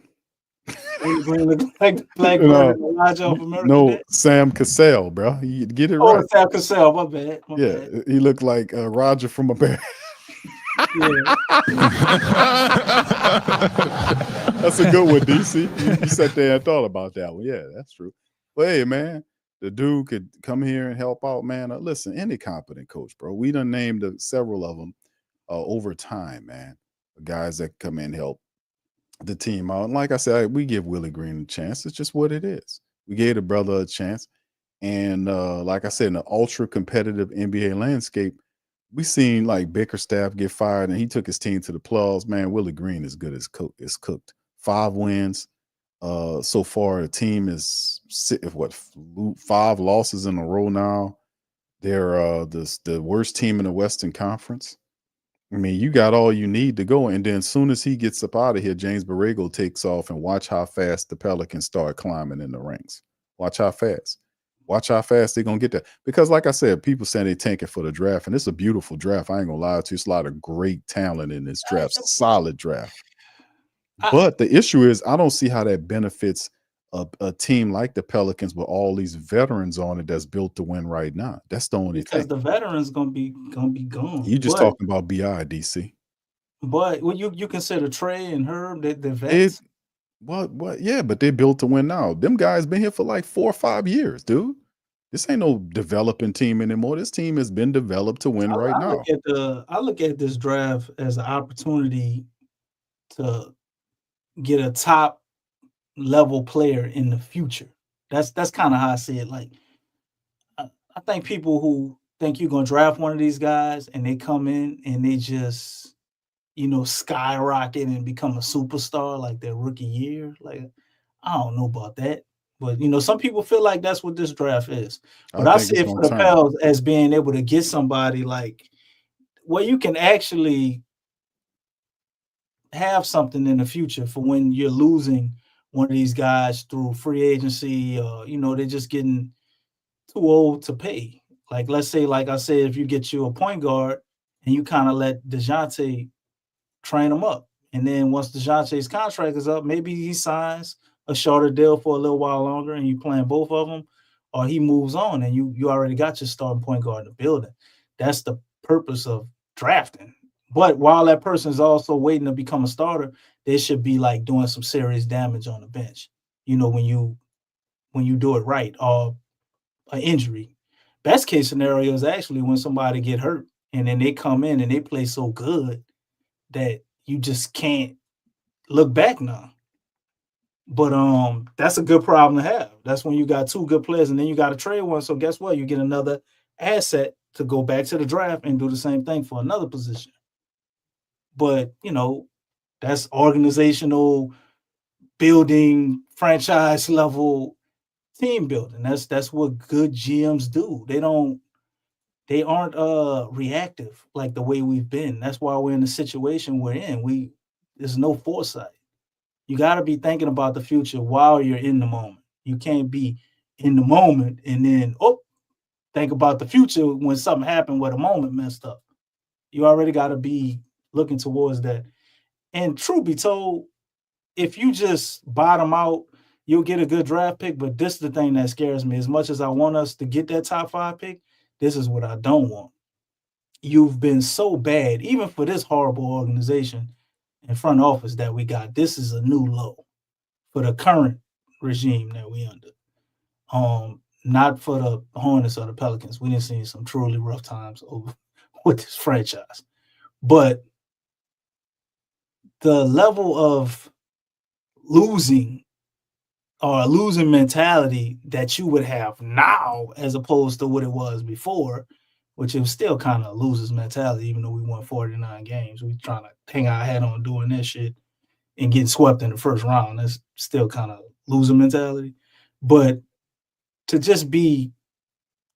Willie Green looked like the black version of Roger off American Dad? Sam Cassell, bro. You get it right. Oh, Sam Cassell, my bad. He looked like Roger from America. That's a good one, DC. You sat there and thought about that one. Yeah, that's true. But hey, man, the dude could come here and help out, man. Listen, any competent coach, bro. We done named several of them over time, man. guys that come in and help the team out. And like I said, we give Willie Green a chance. It's just what it is. We gave the brother a chance. And like I said, in the ultra competitive NBA landscape, we seen like Bickerstaff get fired and he took his team to the playoffs. Man, Willie Green is good as cooked. 5 wins. So far, the team is 5 losses in a row now. They're the worst team in the Western Conference. I mean, you got all you need to go. And then as soon as he gets up out of here, James Borrego takes off, and watch how fast the Pelicans start climbing in the ranks. Watch how fast. Watch how fast they're going to get there. Because like I said, people saying they tanking for the draft, and it's a beautiful draft. I ain't going to lie to you. It's a lot of great talent in this draft. It's a solid draft. But the issue is I don't see how that benefits a team like the Pelicans with all these veterans on it that's built to win right now. That's the only because thing. the veterans gonna be gone. You just talking about BI, DC. But when you consider Trey and Herb, the vets. What? Yeah, but they're built to win now. Them guys been here for like 4 or 5 years, dude. This ain't no developing team anymore. This team has been developed to win right now. I look at this draft as an opportunity to get a top level player in the future. That's kind of how I see it. Like, I think people who think you're gonna draft one of these guys and they come in and they just, skyrocket and become a superstar like their rookie year. Like, I don't know about that. But some people feel like that's what this draft is. But I see it for the Pels as being able to get somebody like where you can actually have something in the future for when you're losing one of these guys through free agency, or they're just getting too old to pay. Like, let's say, like I said, if you get you a point guard and you kind of let DeJounte train him up, and then once DeJounte's contract is up, maybe he signs a shorter deal for a little while longer, and you playing both of them, or he moves on, and you already got your starting point guard in the building. That's the purpose of drafting. But while that person is also waiting to become a starter, they should be like doing some serious damage on the bench. When you do it right, or an injury. Best case scenario is actually when somebody get hurt and then they come in and they play so good that you just can't look back now. But that's a good problem to have. That's when you got 2 good players and then you got to trade one. So guess what? You get another asset to go back to the draft and do the same thing for another position. But, that's organizational building, franchise level team building. That's what good GMs do. They aren't reactive like the way we've been. That's why we're in the situation we're in. There's no foresight. You got to be thinking about the future while you're in the moment. You can't be in the moment and then think about the future when something happened where the moment messed up. You already got to be looking towards that. And truth be told, if you just bottom out, you'll get a good draft pick. But this is the thing that scares me. As much as I want us to get that top 5 pick, this is what I don't want. You've been so bad, even for this horrible organization and front office that we got. This is a new low for the current regime that we under. Not for the Hornets or the Pelicans. We didn't see some truly rough times over with this franchise. But the level of losing mentality that you would have now as opposed to what it was before, which it was still kind of a loser's mentality, even though we won 49 games. We trying to hang our head on doing that shit and getting swept in the first round. That's still kind of loser mentality. But to just be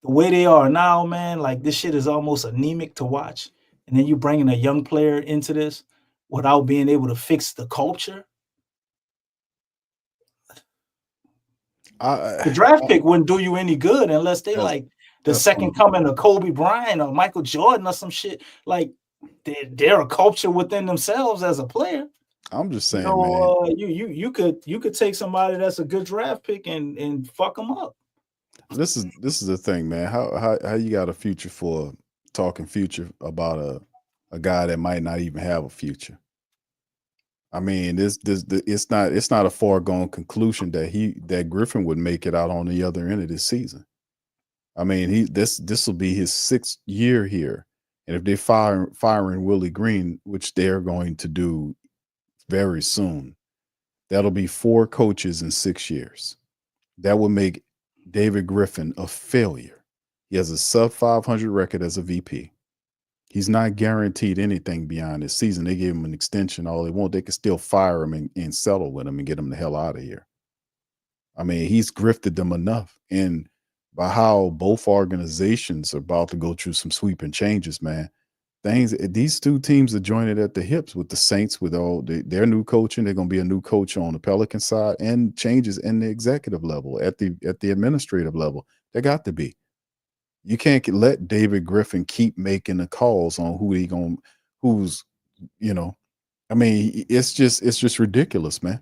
the way they are now, man, like this shit is almost anemic to watch. And then you bringing a young player into this without being able to fix the culture. The draft pick wouldn't do you any good unless they like the second coming of Kobe Bryant or Michael Jordan or some shit. Like they're a culture within themselves as a player. I'm just saying, man. You could take somebody that's a good draft pick and fuck them up. This is the thing, man. How you got a future for talking future about a guy that might not even have a future? I mean, it's not a foregone conclusion that Griffin would make it out on the other end of this season. I mean, this will be his 6th year here, And if they're firing Willie Green, which they're going to do very soon, that'll be 4 coaches in 6 years. That will make David Griffin a failure. He has a sub 500 record as a VP. He's not guaranteed anything beyond this season. They gave him an extension all they want. They can still fire him and settle with him and get him the hell out of here. I mean, he's grifted them enough. And by how both organizations are about to go through some sweeping changes, man, these 2 teams are joined at the hips with the Saints, with all their new coaching. They're going to be a new coach on the Pelican side, and changes in the executive level, at the administrative level. They got to be. You can't let David Griffin keep making the calls on who's, I mean, it's just ridiculous, man.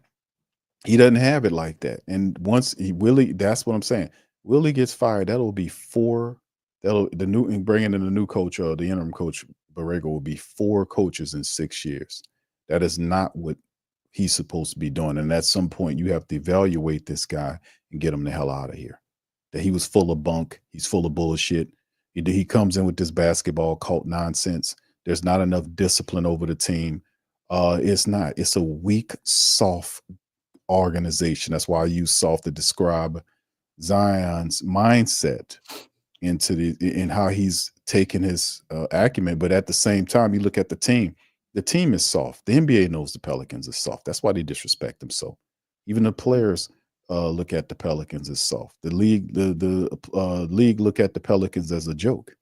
He doesn't have it like that. And once that's what I'm saying. Willie gets fired, that'll be 4. Bringing in the new coach, or the interim coach, Borrego, will be 4 coaches in 6 years. That is not what he's supposed to be doing. And at some point, you have to evaluate this guy and get him the hell out of here. That he was full of bunk. He's full of bullshit. He comes in with this basketball cult nonsense. There's not enough discipline over the team. It's not. It's a weak, soft organization. That's why I use soft to describe Zion's mindset in how he's taken his acumen. But at the same time, you look at the team is soft. The NBA knows the Pelicans are soft. That's why they disrespect them so. Even the players look at the Pelicans as soft. The league, the league look at the Pelicans as a joke.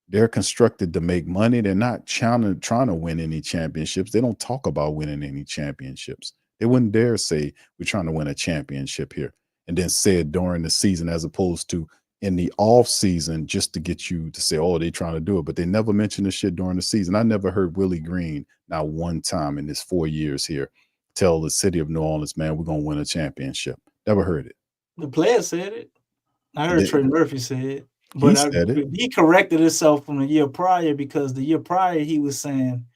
They're constructed to make money. They're not trying to win any championships. They don't talk about winning any championships. They wouldn't dare say we're trying to win a championship here and then say it during the season, as opposed to in the off season, just to get you to say, oh, they're trying to do it. But they never mention the shit during the season. I never heard Willie Green, not one time in his 4 years here, tell the city of New Orleans, man, we're going to win a championship. Never heard it. The player said it. I heard Trey Murphy say it. But he corrected himself from the year prior, because the year prior he was saying,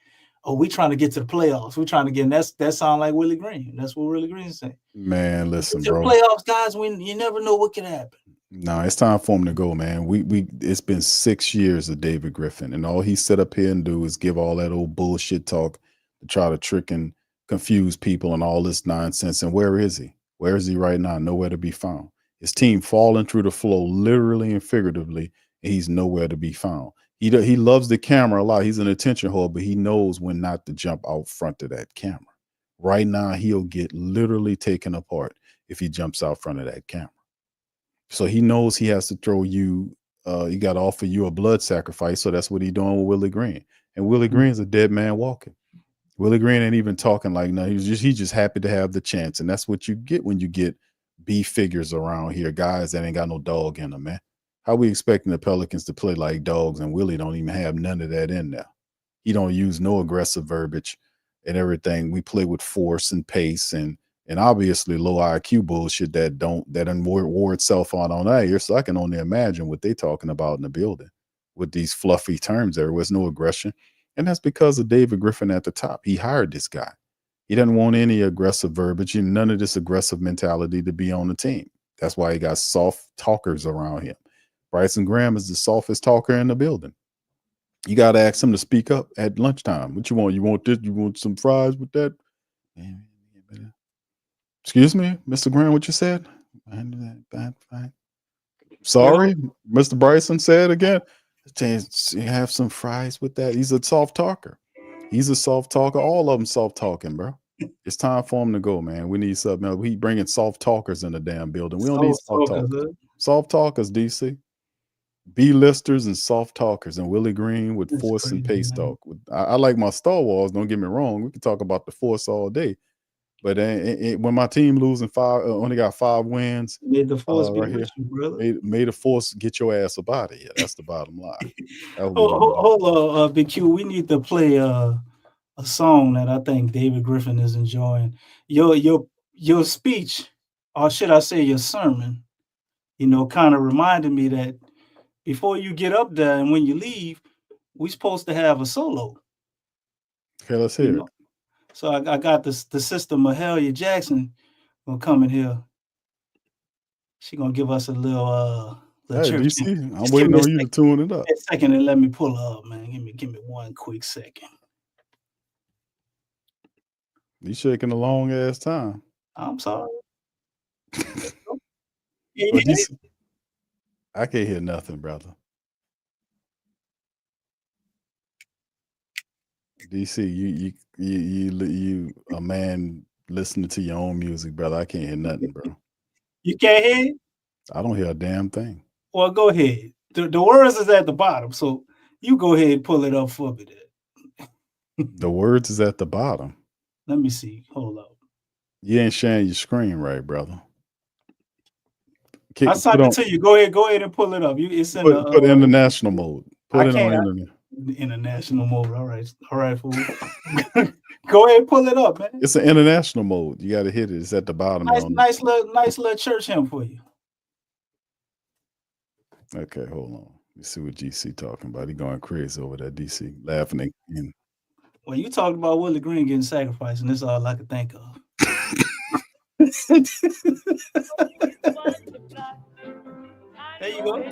oh, we trying to get to the playoffs. We're trying to get, and that sound like Willie Green. That's what Willie Green saying. Man, listen, bro. Playoffs, guys, when you never know what can happen. No, it's time for him to go, man. It's been 6 years of David Griffin, and all he set up here and do is give all that old bullshit talk to try to trick and confuse people and all this nonsense. And where is he? Where is he right now? Nowhere to be found. His team falling through the floor, literally and figuratively, and he's nowhere to be found. He loves the camera a lot. He's an attention whore, but he knows when not to jump out front of that camera. Right now, he'll get literally taken apart if he jumps out front of that camera. So he knows he has to throw you, he got to offer you a blood sacrifice. So that's what he's doing with Willie Green. And Willie Green's a dead man walking. Willie Green ain't even talking like, no, he's just happy to have the chance. And that's what you get when you get B figures around here, guys that ain't got no dog in them, man. How we expecting the Pelicans to play like dogs, and Willie don't even have none of that in there. He don't use no aggressive verbiage and everything. We play with force and pace and obviously low IQ bullshit that wore itself on that here. So I can only imagine what they talking about in the building with these fluffy terms. There was no aggression. And that's because of David Griffin at the top. He hired this guy. He doesn't want any aggressive verbiage and none of this aggressive mentality to be on the team. That's why he got soft talkers around him. Bryson Graham is the softest talker in the building. You got to ask him to speak up at lunchtime. What you want? You want this? You want some fries with that? Excuse me, Mr. Graham, what you said? Sorry, Mr. Bryson said again. Have some fries with that. He's a soft talker. He's a soft talker. All of them soft talking, bro. It's time for him to go, man. We need something else. We bringing soft talkers in the damn building. We don't need soft talkers. Soft talkers, DC. B-listers and soft talkers, and Willie Green with force and pace talk. I like my Star Wars, don't get me wrong. We can talk about the force all day. But when my team losing only got 5 wins, made the force be right here, you, brother. Made the force get your ass up out of here. That's the bottom line. Hold on, Big Q. We need to play a song that I think David Griffin is enjoying. Your speech, or should I say your sermon, kind of reminded me that before you get up there and when you leave, we're supposed to have a solo. Okay, let's hear it. So I got the sister Mahalia Jackson gonna come in here. She gonna give us a little Hey, Little church. DC, I'm Just give waiting me a on you to tune it up. second and let me pull her up, man. Give me 1 quick second. You shaking a long ass time. I'm sorry. But DC, I can't hear nothing, brother. DC, you a man listening to your own music, brother. I can't hear nothing, bro. You can't hear it? I don't hear a damn thing. Well, go ahead. The words is at the bottom, so you go ahead and pull it up for me then. The words is at the bottom. Let me see. Hold up. You ain't sharing your screen right, brother. I sent it to you. Go ahead and pull it up. It's in put international mode. Put it on internet. International mode. All right, fool. Go ahead and pull it up, man. It's an international mode. You got to hit it. It's at the bottom. Nice little church hymn for you. Okay, hold on. Let's see what GC talking about. He going crazy over there. DC laughing again. Well, you talked about Willie Green getting sacrificed, and that's all I could think of. There you go.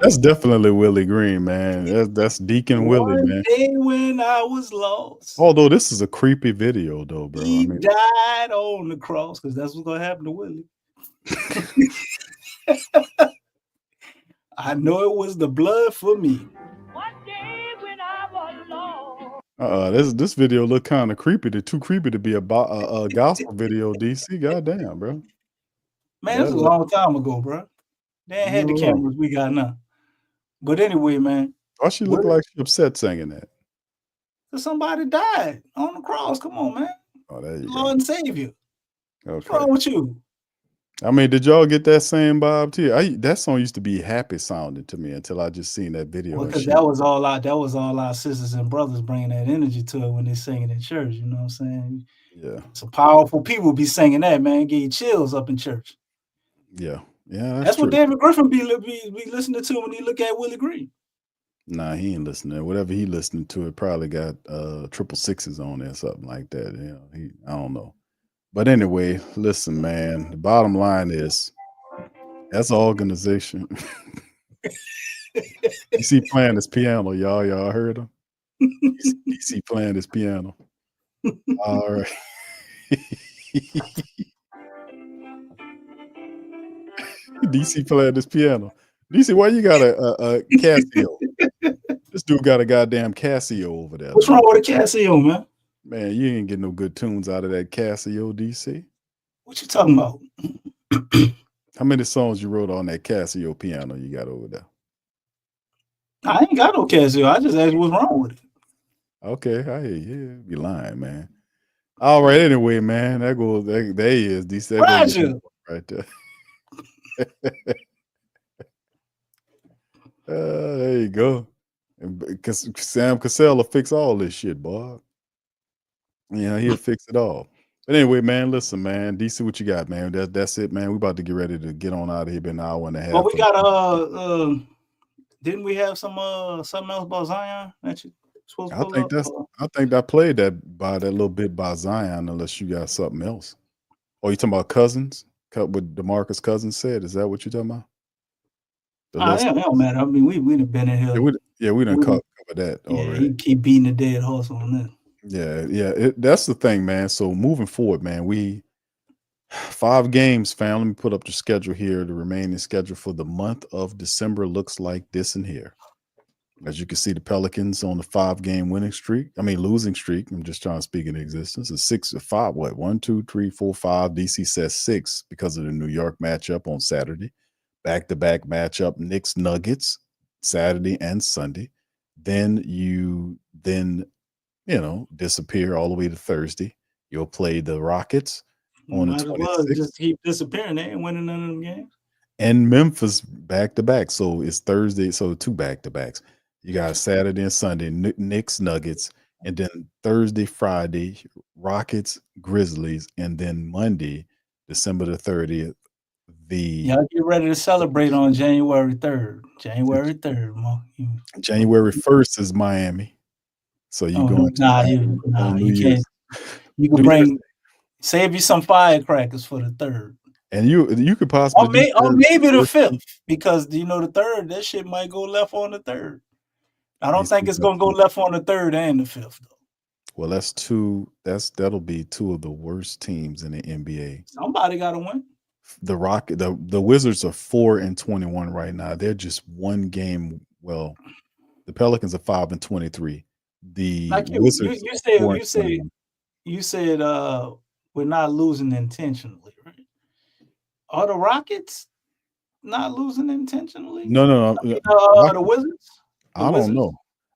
That's definitely Willie Green, man. That's Deacon Willie, man. One day when I was lost. Although this is a creepy video, though, bro. He died on the cross because that's what's gonna happen to Willie. I know it was the blood for me. One day when I was lost. This video look kind of creepy. Too creepy to be a gospel video. DC, goddamn, bro. Man, it's a long time ago, bro. They ain't had the cameras we got now. But anyway, man. Why she look like she upset singing that? Because somebody died on the cross. Come on, man. Oh, there you go. Lord and Savior. Okay. What's wrong with you? I mean, did y'all get that same vibe too? That song used to be happy sounding to me until I just seen that video. Because that was all our sisters and brothers bringing that energy to it when they singing in church. You know what I'm saying? Yeah. Some powerful people be singing that, man. Get you chills up in church. Yeah. Yeah. That's what David Griffin be listening to when he look at Willie Green. Nah, he ain't listening. Whatever he listening to, it probably got 666 on there, something like that. I don't know. But anyway, listen, man. The bottom line is, as an organization, DC playing his piano, y'all. Y'all heard him? DC playing his piano. All right. DC playing his piano. DC, why you got a Casio? This dude got a goddamn Casio over there. What's wrong with a Casio, man? Man, you ain't getting no good tunes out of that Casio, DC. What you talking about? How many songs you wrote on that Casio piano you got over there? I ain't got no Casio. I just asked you what's wrong with it. Okay, I hear you. You lying, man. All right, anyway, man. There he is, DC. Roger. Right there. There you go. Because Sam Cassell will fix all this shit, boy. Yeah, he'll fix it all. But anyway, man, listen, man. DC, what you got, man? That's it, man. We about to get ready to get on out of here. Been an hour and a half. Well, we got didn't we have something else about Zion that you supposed to pull up? I think I played that little bit by Zion, unless you got something else. Oh, you talking about Cousins? What DeMarcus Cousins said? Is that what you're talking about? It don't matter. I mean, we done been in here. We done covered that already. He keep beating the dead horse on that. Yeah. That's the thing, man. So moving forward, man, we 5 games, fam. Let me put up the schedule here. The remaining schedule for the month of December looks like this in here. As you can see, the Pelicans on the 5-game losing streak. I'm just trying to speak into existence. It's 6-5. What? 1, 2, 3, 4, 5. DC says 6 because of the New York matchup on Saturday. Back-to-back matchup, Knicks Nuggets, Saturday and Sunday. Then you disappear all the way to Thursday. You'll play the Rockets on the 26th. Just keep disappearing. They ain't winning none of them games. And Memphis back-to-back. So it's Thursday. So 2 back-to-backs. You got Saturday and Sunday, Knicks Nuggets, and then Thursday, Friday, Rockets, Grizzlies, and then Monday, December the 30th. Y'all get ready to celebrate on January 3rd. January 3rd, Mark. January 1st is Miami. So you going to you can't. You can save you some firecrackers for the 3rd. And you could possibly Or, be maybe the worst team. fifth, because the third, that shit might go left on the third. I don't They think still it's got gonna go left on the third and the fifth though. Well, that's two. That'll be two of the worst teams in the NBA. Somebody got to win. The Wizards are 4-21 right now. They're just one game. Well, the Pelicans are 5-23. The Like Wizards you are said, 4-21. you said we're not losing intentionally, right? Are the Rockets not losing intentionally? No. The Wizards. I don't know.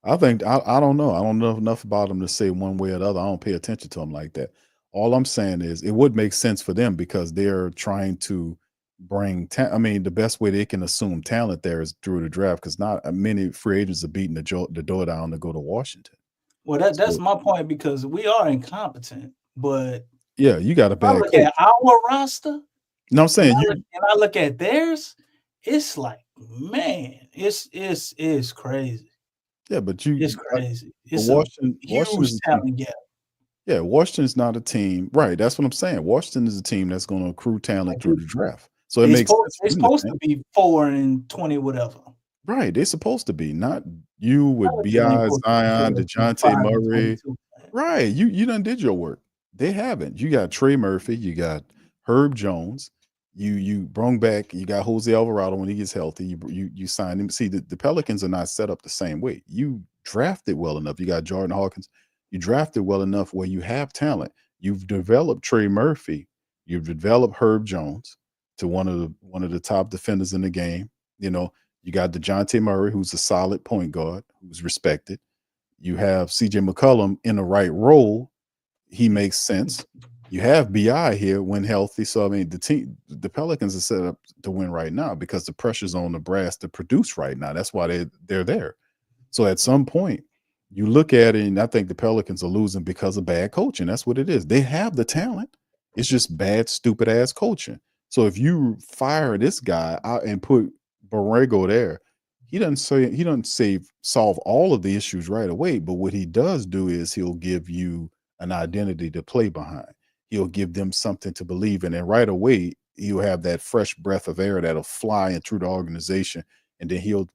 I don't know. I don't know enough about them to say one way or the other. I don't pay attention to them like that. All I'm saying is it would make sense for them because they're trying to bring. I mean, the best way they can assume talent there is through the draft because not many free agents are beating the door down to go to Washington. Well, that's my point because we are incompetent. But yeah, you got a bad look coach. at our roster. No, I'm saying and I look at theirs. It's like, man, it's crazy. Yeah, but it's crazy. It's Washington's talent gap. Yeah, Washington's not a team, right? That's what I'm saying. Washington is a team that's going to accrue talent through the draft, so it makes sense. They're supposed to be 4-20, whatever. Right, they're supposed to be. Not you with B.I., Zion, DeJounte Murray. Right, you done did your work. They haven't. You got Trey Murphy, you got Herb Jones. You brought back. You got Jose Alvarado when he gets healthy. You signed him. See, the Pelicans are not set up the same way. You drafted well enough. You got Jordan Hawkins. You drafted well enough where you have talent. You've developed Trey Murphy. You've developed Herb Jones to one of the top defenders in the game. You know, you got DeJounte Murray, who's a solid point guard, who's respected. You have CJ McCollum in the right role. He makes sense. You have BI here when healthy. So I mean, the Pelicans are set up to win right now because the pressure's on the brass to produce right now. That's why they're there. So at some point, you look at it, and I think the Pelicans are losing because of bad coaching. That's what it is. They have the talent. It's just bad, stupid ass coaching. So if you fire this guy out and put Borrego there, he doesn't solve all of the issues right away. But what he does do is he'll give you an identity to play behind. He'll give them something to believe in. And right away, he'll have that fresh breath of air that'll fly in through the organization. And then he'll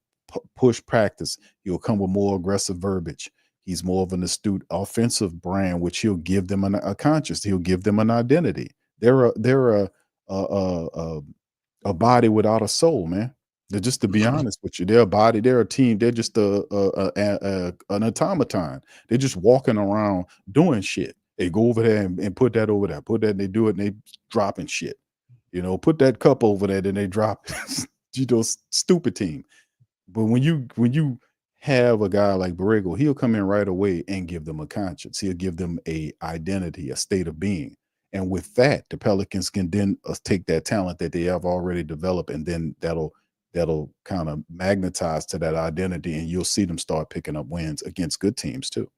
push practice. He'll come with more aggressive verbiage. He's more of an astute offensive brand, which he'll give them a conscience. He'll give them an identity. They're a body without a soul, man. They're just, to be honest with you, they're a body. They're a team. They're just an automaton. They're just walking around doing shit. They go over there and put that over there, put that, and they do it, and they dropping shit. You know, put that cup over there, and they drop it. You know, stupid team. But when you have a guy like Borrego, he'll come in right away and give them a conscience. He'll give them a identity, a state of being. And with that, the Pelicans can then take that talent that they have already developed, and then that'll kind of magnetize to that identity, and you'll see them start picking up wins against good teams too.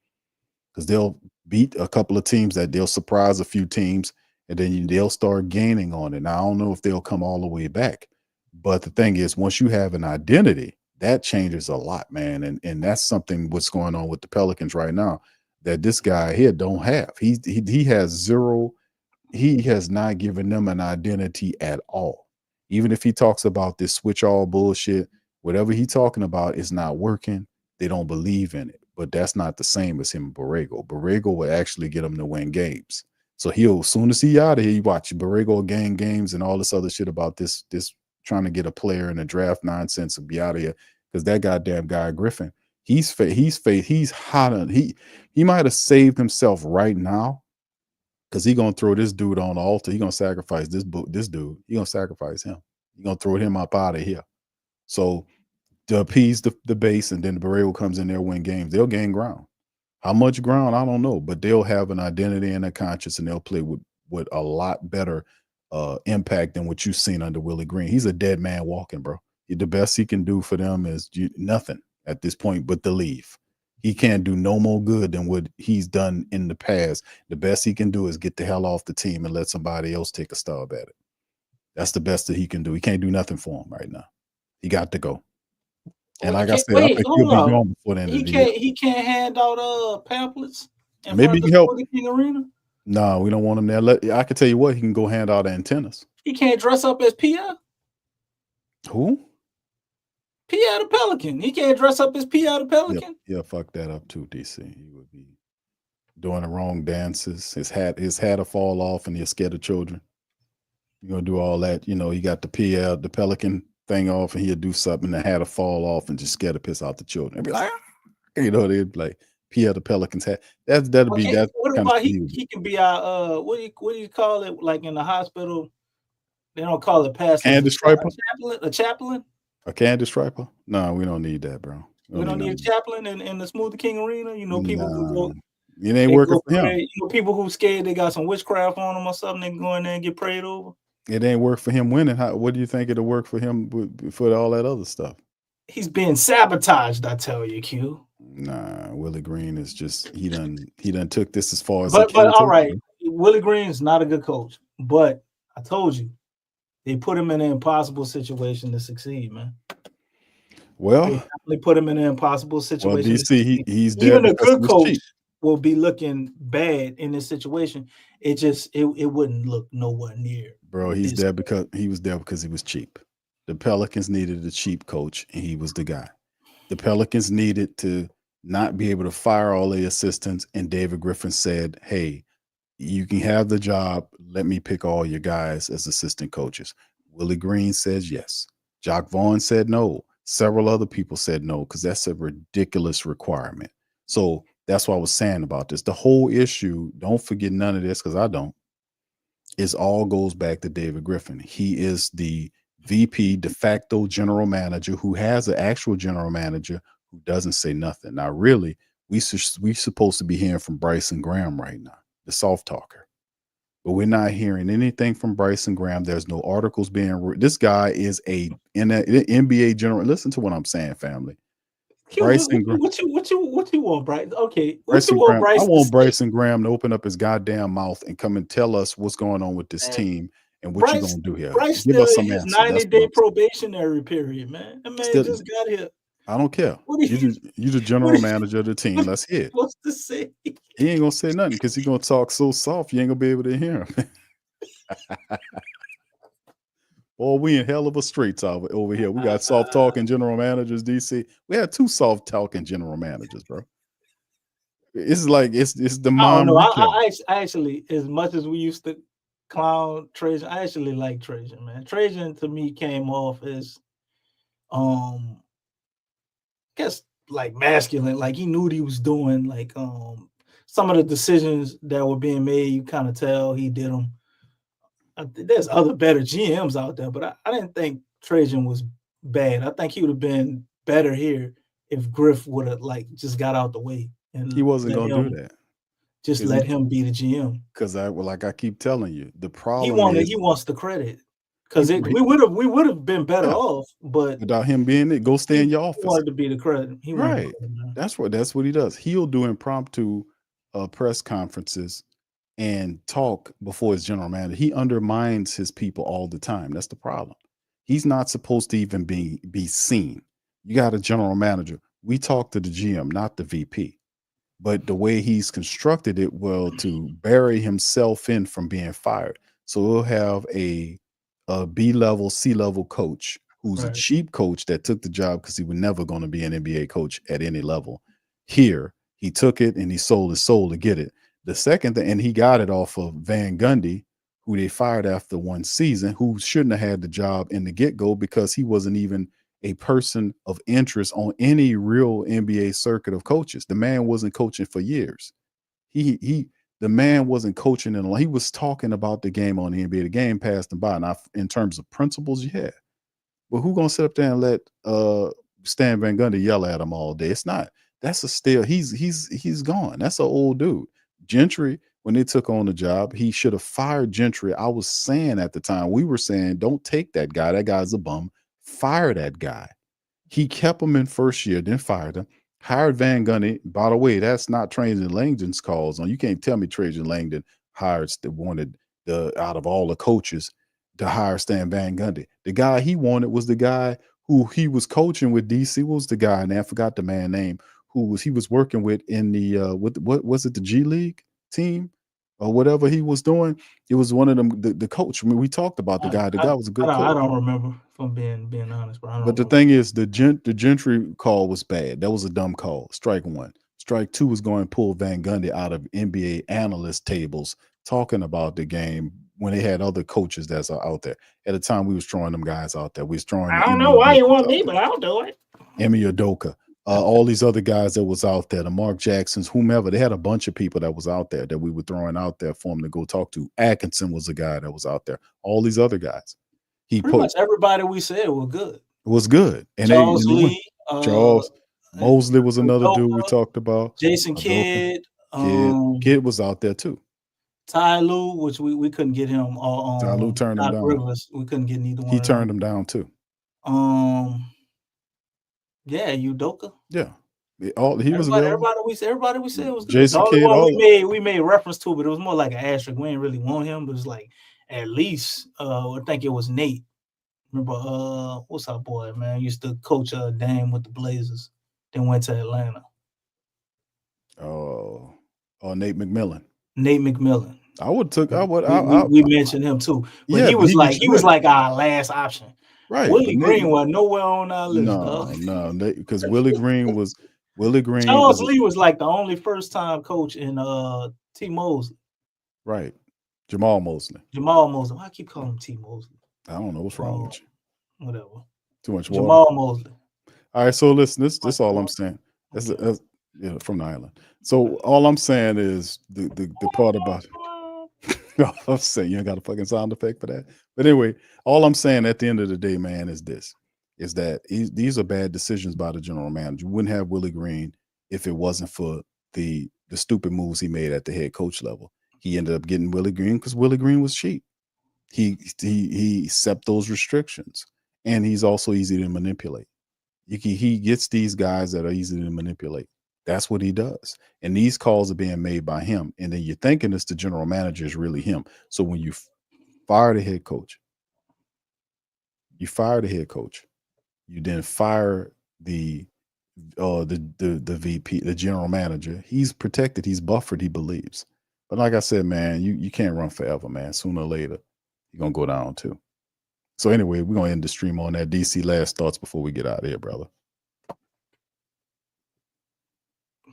Because they'll beat a couple of teams, that they'll surprise a few teams, and then they'll start gaining on it. Now, I don't know if they'll come all the way back, but the thing is, once you have an identity, that changes a lot, man. And that's something what's going on with the Pelicans right now that this guy here don't have. He has zero. He has not given them an identity at all. Even if he talks about this switch all bullshit, whatever he's talking about is not working. They don't believe in it. But that's not the same as him and Borrego. Borrego will actually get him to win games. So he'll, as soon as he out of here, you watch Borrego gain games and all this other shit about this trying to get a player in the draft nonsense and be out of here. Because that goddamn guy Griffin, he's hot on. He might have saved himself right now, because he's gonna throw this dude on the altar. He's gonna sacrifice this dude. He's gonna sacrifice him. He's gonna throw him up out of here. So to appease the base, and then the Borrego comes in there, win games. They'll gain ground. How much ground, I don't know, but they'll have an identity and a conscience, and they'll play with a lot better impact than what you've seen under Willie Green. He's a dead man walking, bro. The best he can do for them is nothing at this point but to leave. He can't do no more good than what he's done in the past. The best he can do is get the hell off the team and let somebody else take a stab at it. That's the best that he can do. He can't do nothing for him right now. He got to go. And like I said, I think he'll be gone before the end of the year. He can't hand out pamphlets in Maybe front he of can the help. King Arena. No, we don't want him there. I can tell you what, he can go hand out antennas. He can't dress up as Pierre. Who? Pierre the Pelican. He can't dress up as Pierre the Pelican. Yeah, fuck that up too, DC. He would be doing the wrong dances. His hat will fall off, and he'll scare the children. You're gonna do all that, he got the Pierre the Pelican thing off, and he'll do something, the hat will fall off and just scare the piss out the children. And be like, they'd be like Pierre the Pelican's hat. That'll be that. What about he can be our what do you call it? Like in the hospital, they don't call it pastor. Candy striper? A chaplain? A candy striper? No, we don't need that, bro. We don't need a chaplain in the Smoothie King Arena. People who go. It ain't working for him. People who scared they got some witchcraft on them or something, they can go in there and get prayed over. It ain't work for him winning. What do you think it'll work for him for all that other stuff? He's being sabotaged, I tell you, Q. Nah, Willie Green is just he done took this as far as. But all right, Willie Green is not a good coach. But I told you, they put him in an impossible situation to succeed, man. Well, they put him in an impossible situation. Well, DC, he's even a good coach will be looking bad in this situation. It wouldn't look nowhere near. Bro, he was there because he was cheap. The Pelicans needed a cheap coach, and he was the guy. The Pelicans needed to not be able to fire all the assistants, and David Griffin said, hey, you can have the job. Let me pick all your guys as assistant coaches. Willie Green says yes. Jock Vaughn said no. Several other people said no, because that's a ridiculous requirement. So that's what I was saying about this. The whole issue, don't forget none of this, because I don't, is all goes back to David Griffin. He is the VP, de facto general manager, who has an actual general manager who doesn't say nothing. Now, really, we supposed to be hearing from Bryson Graham right now, the soft talker. But we're not hearing anything from Bryson Graham. There's no articles being this guy is an NBA general. Listen to what I'm saying, family. Bryson Graham. What you want, Bryson? Okay. Bryson Graham, I want Bryson Graham to open up his goddamn mouth and come and tell us what's going on with this team and what you're gonna do here. Give us some answers. 90-day probationary period, man. That man just got here. I don't care. You the general manager of the team. Let's hear it. What's to say? He ain't gonna say nothing because he's gonna talk so soft you ain't gonna be able to hear him. Boy, we in hell of a streets over here. We got soft talking general managers, DC. We had 2 soft talking general managers, bro. It's like it's the mom. I actually, as much as we used to clown Trajan, I actually like Trajan, man. Trajan to me came off as I guess like masculine, like he knew what he was doing. Like some of the decisions that were being made, you kind of tell he did them. There's other better GMs out there, but I didn't think Trajan was bad. I think he would have been better here if Griff would have just got out the way. And he wasn't going to do that. Just let him be the GM. Because I keep telling you, the problem he wants the credit. Because we would have been better off, but without him being it, go stay in your office. He wanted to be the credit. Right. That's what he does. He'll do impromptu press conferences and talk before his general manager. He undermines his people all the time. That's the problem. He's not supposed to even be seen. You got a general manager. We talk to the GM, not the VP. But the way he's constructed it, to bury himself in from being fired. So we'll have a B-level, C-level coach who's a cheap coach that took the job because he was never going to be an NBA coach at any level. Here, he took it and he sold his soul to get it. The second thing, and he got it off of Van Gundy, who they fired after 1 season, who shouldn't have had the job in the get-go because he wasn't even a person of interest on any real NBA circuit of coaches. The man wasn't coaching for years. The man wasn't coaching he was talking about the game on the NBA. The game passed him by. Now, in terms of principles, yeah. But who gonna sit up there and let Stan Van Gundy yell at him all day? It's not. That's he's gone. That's an old dude. Gentry, when they took on the job, he should have fired Gentry. I was saying at the time, we were saying, don't take that guy. That guy's a bum. Fire that guy. He kept him in first year, then fired him. Hired Van Gundy. By the way, that's not Trajan Langdon's calls on. You can't tell me Trajan Langdon wanted out of all the coaches to hire Stan Van Gundy. The guy he wanted was the guy who he was coaching with. DC was the guy, and I forgot the man's name, he was working with in the what was it, the G League team or whatever he was doing. It was one of them. The coach. I mean, we talked about the guy. The guy was a good I coach. don't remember, if I'm being honest, but I don't But the remember. thing is, the Gentry call was bad. That was a dumb call. Strike one. Strike two was going to pull Van Gundy out of NBA analyst tables talking about the game when they had other coaches that's out there. At the time, we was throwing them guys out there. We was throwing. I don't know why you want me, but I'll do it. Emi Udoka, all these other guys that was out there, the Mark Jacksons, whomever. They had a bunch of people that was out there that we were throwing out there for him to go talk to. Atkinson was a guy that was out there. All these other guys. Pretty much everybody we said was good. Was good. And Charles they Lee, Charles Mosley was another Udoka, dude we talked about. Jason Udoka. Kidd, Kidd was out there too. Ty Lue, which we couldn't get him. Ty Lue turned him down. Rivers, we couldn't get neither one. He turned him down too. Yeah, Udoka. Yeah. He was available. Everybody we said was good. Jason the only Kidd, one we made reference to, but it was more like an asterisk. We didn't really want him, but it was like at least I think it was Nate. Remember what's our boy, man? Used to coach Dame with the Blazers, then went to Atlanta. Oh, Nate McMillan. Nate McMillan. We mentioned him too. But yeah, he was like our last option. Right. Willie Green was nowhere on our list. No, because Willie Green. Charles Lee was like the only first time coach in T. Mosley. Right. Jamal Mosley. Why I keep calling him T. Mosley? I don't know what's wrong with you. Whatever. Too much water. Jamal Mosley. All right, so listen, this all I'm saying. That's from the island. So all I'm saying is the part about I'm saying you ain't got a fucking sound effect for that. But anyway, all I'm saying at the end of the day, man, is that these are bad decisions by the general manager. You wouldn't have Willie Green if it wasn't for the stupid moves he made at the head coach level. He ended up getting Willie Green because Willie Green was cheap. He set those restrictions, and he's also easy to manipulate. He gets these guys that are easy to manipulate. That's what he does. And these calls are being made by him. And then you're thinking it's the general manager is really him. So when you fire the head coach, you then fire the VP, the general manager. He's protected, he's buffered, he believes. But like I said, man, you can't run forever, man. Sooner or later, you're gonna go down too. So anyway, we're gonna end the stream on that. DC, last thoughts before we get out of here, brother.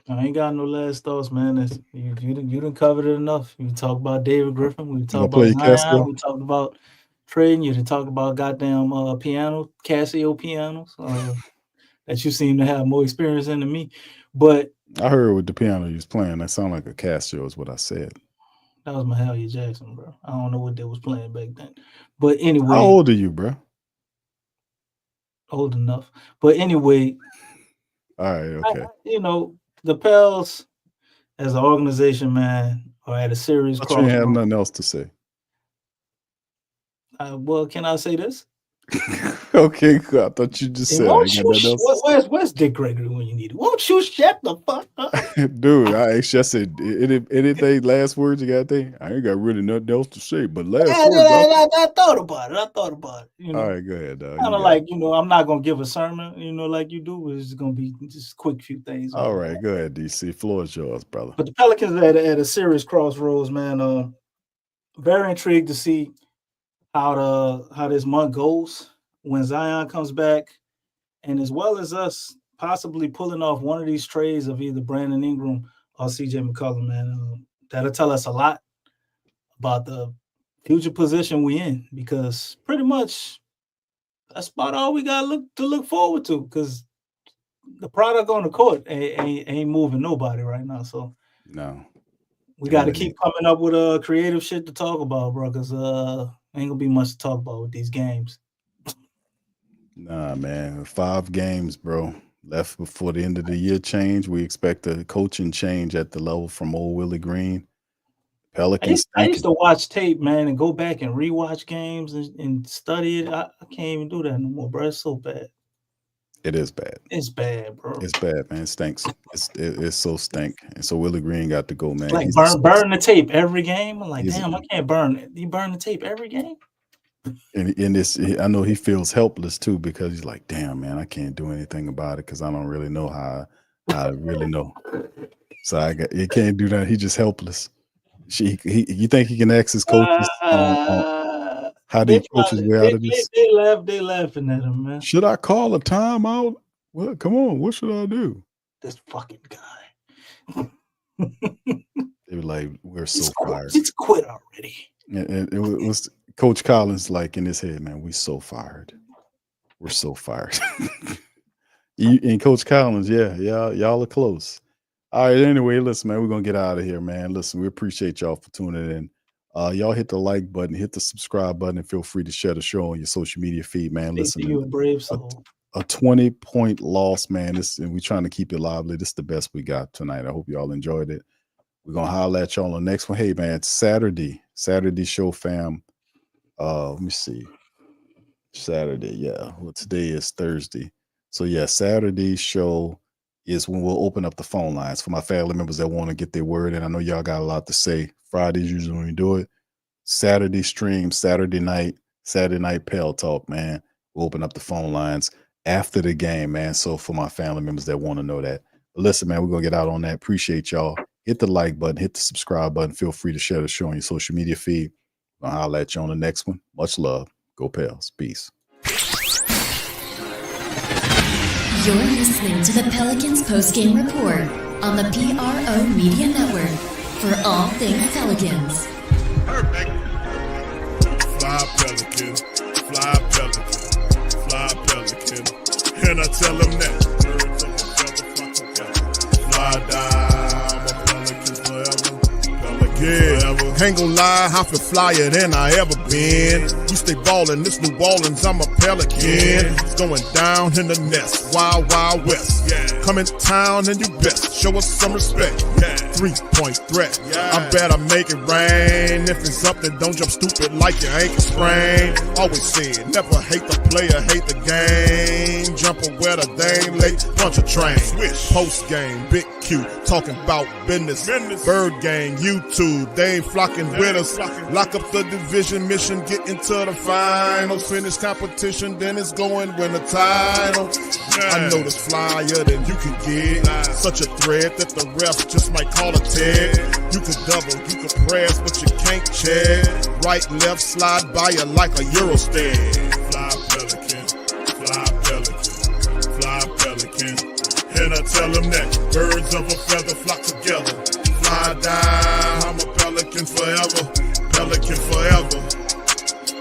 I ain't got no last thoughts, man. You done covered it enough. You talk about David Griffin. We talked about Zion. We talked about trading. You talked about goddamn Casio pianos that you seem to have more experience in than me. But I heard with the piano you was playing, that sounded like a Casio is what I said. That was Mahalia Jackson, bro. I don't know what they was playing back then. But anyway. How old are you, bro? Old enough. But anyway. All right, okay. The Pels as an organization, man, are at a serious crossroads. You have nothing else to say. Well, can I say this? Okay, cool. I thought you just said. Where's Dick Gregory when you need it? Won't you shut the fuck up, dude? I said anything. Last words you got there? I ain't got really nothing else to say. But last words. I thought about it. All right, go ahead, dog. Kind of like I'm not gonna give a sermon. Like you do. It's gonna be just a quick few things. All right, go ahead, DC. Floor is yours, brother. But the Pelicans are at a serious crossroads, man. Very intrigued to see how this month goes when Zion comes back, and as well as us possibly pulling off one of these trades of either Brandon Ingram or CJ McCollum, man. That'll tell us a lot about the future position we in, because pretty much that's about all we got to look forward to, because the product on the court ain't moving nobody right now. So no, we got to keep coming up with creative shit to talk about, bro, because ain't gonna be much to talk about with these games. Nah, man. 5 games, bro, left before the end of the year change. We expect a coaching change at the level from old Willie Green. Pelicans. I used to watch tape, man, and go back and rewatch games and study it. I can't even do that no more, bro. It's so bad. It is bad. It's bad, bro. It's bad, man. It stinks. It's so stink. And so Willie Green got to go, man. Like burn the tape every game. I'm like, damn, I can't burn it. You burn the tape every game? And this, I know he feels helpless too, because he's like, damn, man, I can't do anything about it because I don't really know how I really know. So he can't do that. He's just helpless. You think he can ask his coaches on how do you coach his way out of this? They laughing at him, man. Should I call a timeout? Well, come on, what should I do? This fucking guy. They were like, we're so fired. Just quit already. And it was Coach Collins like in his head, man, we so fired. We're so fired. And Coach Collins, y'all are close. All right, anyway, listen, man, we're going to get out of here, man. Listen, we appreciate y'all for tuning in. Y'all hit the like button, hit the subscribe button, and feel free to share the show on your social media feed, man. Listen, you a brave soul. A 20-point loss, man. And we're trying to keep it lively. This is the best we got tonight. I hope y'all enjoyed it. We're going to holler at y'all on the next one. Hey, man, it's Saturday show, fam. Let me see. Saturday, yeah. Well, today is Thursday. So, yeah, Saturday show is when we'll open up the phone lines for my family members that want to get their word in. I know y'all got a lot to say. Fridays usually when we do it. Saturday stream, Saturday night Pale Talk, man. We'll open up the phone lines after the game, man. So for my family members that want to know that. But listen, man, we're going to get out on that. Appreciate y'all. Hit the like button, hit the subscribe button. Feel free to share the show on your social media feed. I'll holler at you on the next one. Much love. Go Pels. Peace. You're listening to the Pelicans postgame report on the PRO Media Network for all things Pelicans. Perfect. Fly Pelican, fly Pelican, fly Pelican. And I tell them that. Birds of a feather flock together. Fly down, I'm a Pelican forever. Pelican forever. Ain't gon' lie, I feel flyer than I ever been. We stay ballin', this New Orleans, I'm a Pelican. It's going down in the nest, wild, wild west. Come in town and you best show us some respect. 3-point threat, I better make it rain. If it's up, then don't jump stupid like your ankle sprain. Always said, never hate the player, hate the game. Jumping where the dame late, bunch of train. Post game, Big Q, talking about business. Bird gang, YouTube, they ain't flocking with us. Lock up the division mission, get into the finals. Finish competition, then it's going win the title. I know this flyer than you can get. Such a threat that the refs just might call a tag. You could double, you could press, but you can't check. Right, left, slide by you like a Eurostep. Fly Pelican, fly Pelican, fly Pelican. And I tell them that birds of a feather flock together. Fly down, I'm a Pelican forever. Pelican forever.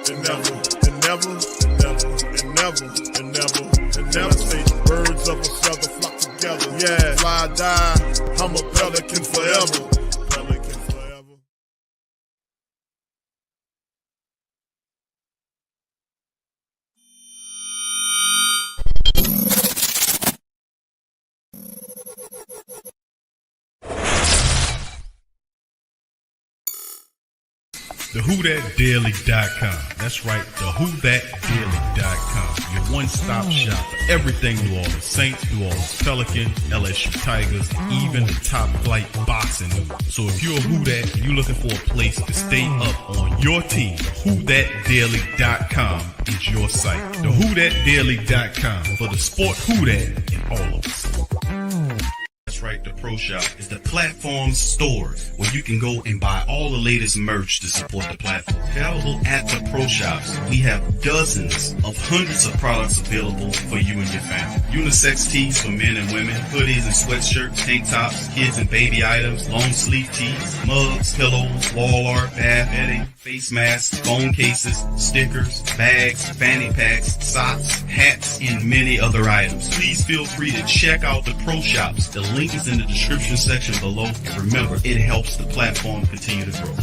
And never, and never, and never, and never, and never, and never say birds of a feather flock together. Yeah, fly die, I'm a Pelican forever. Pelican forever. TheWhoThatDaily.com. That's right, TheWhoThatDaily.com. Your one-stop shop for everything New Orleans Saints, New Orleans Pelicans, LSU Tigers, even the top flight boxing news. So if you're a Who That and you're looking for a place to stay up on your team, TheWhoThatDaily.com is your site. TheWhoThatDaily.com for the sport Who That in all of us. That's right, the Pro Shop is the platform store where you can go and buy all the latest merch to support the platform. Available at the Pro Shops, we have dozens of hundreds of products available for you and your family. Unisex tees for men and women, hoodies and sweatshirts, tank tops, kids and baby items, long sleeve tees, mugs, pillows, wall art, bath bedding, face masks, phone cases, stickers, bags, fanny packs, socks, hats, and many other items. Please feel free to check out the Pro Shops. The link is in the description section below. And remember, it helps the platform continue to grow.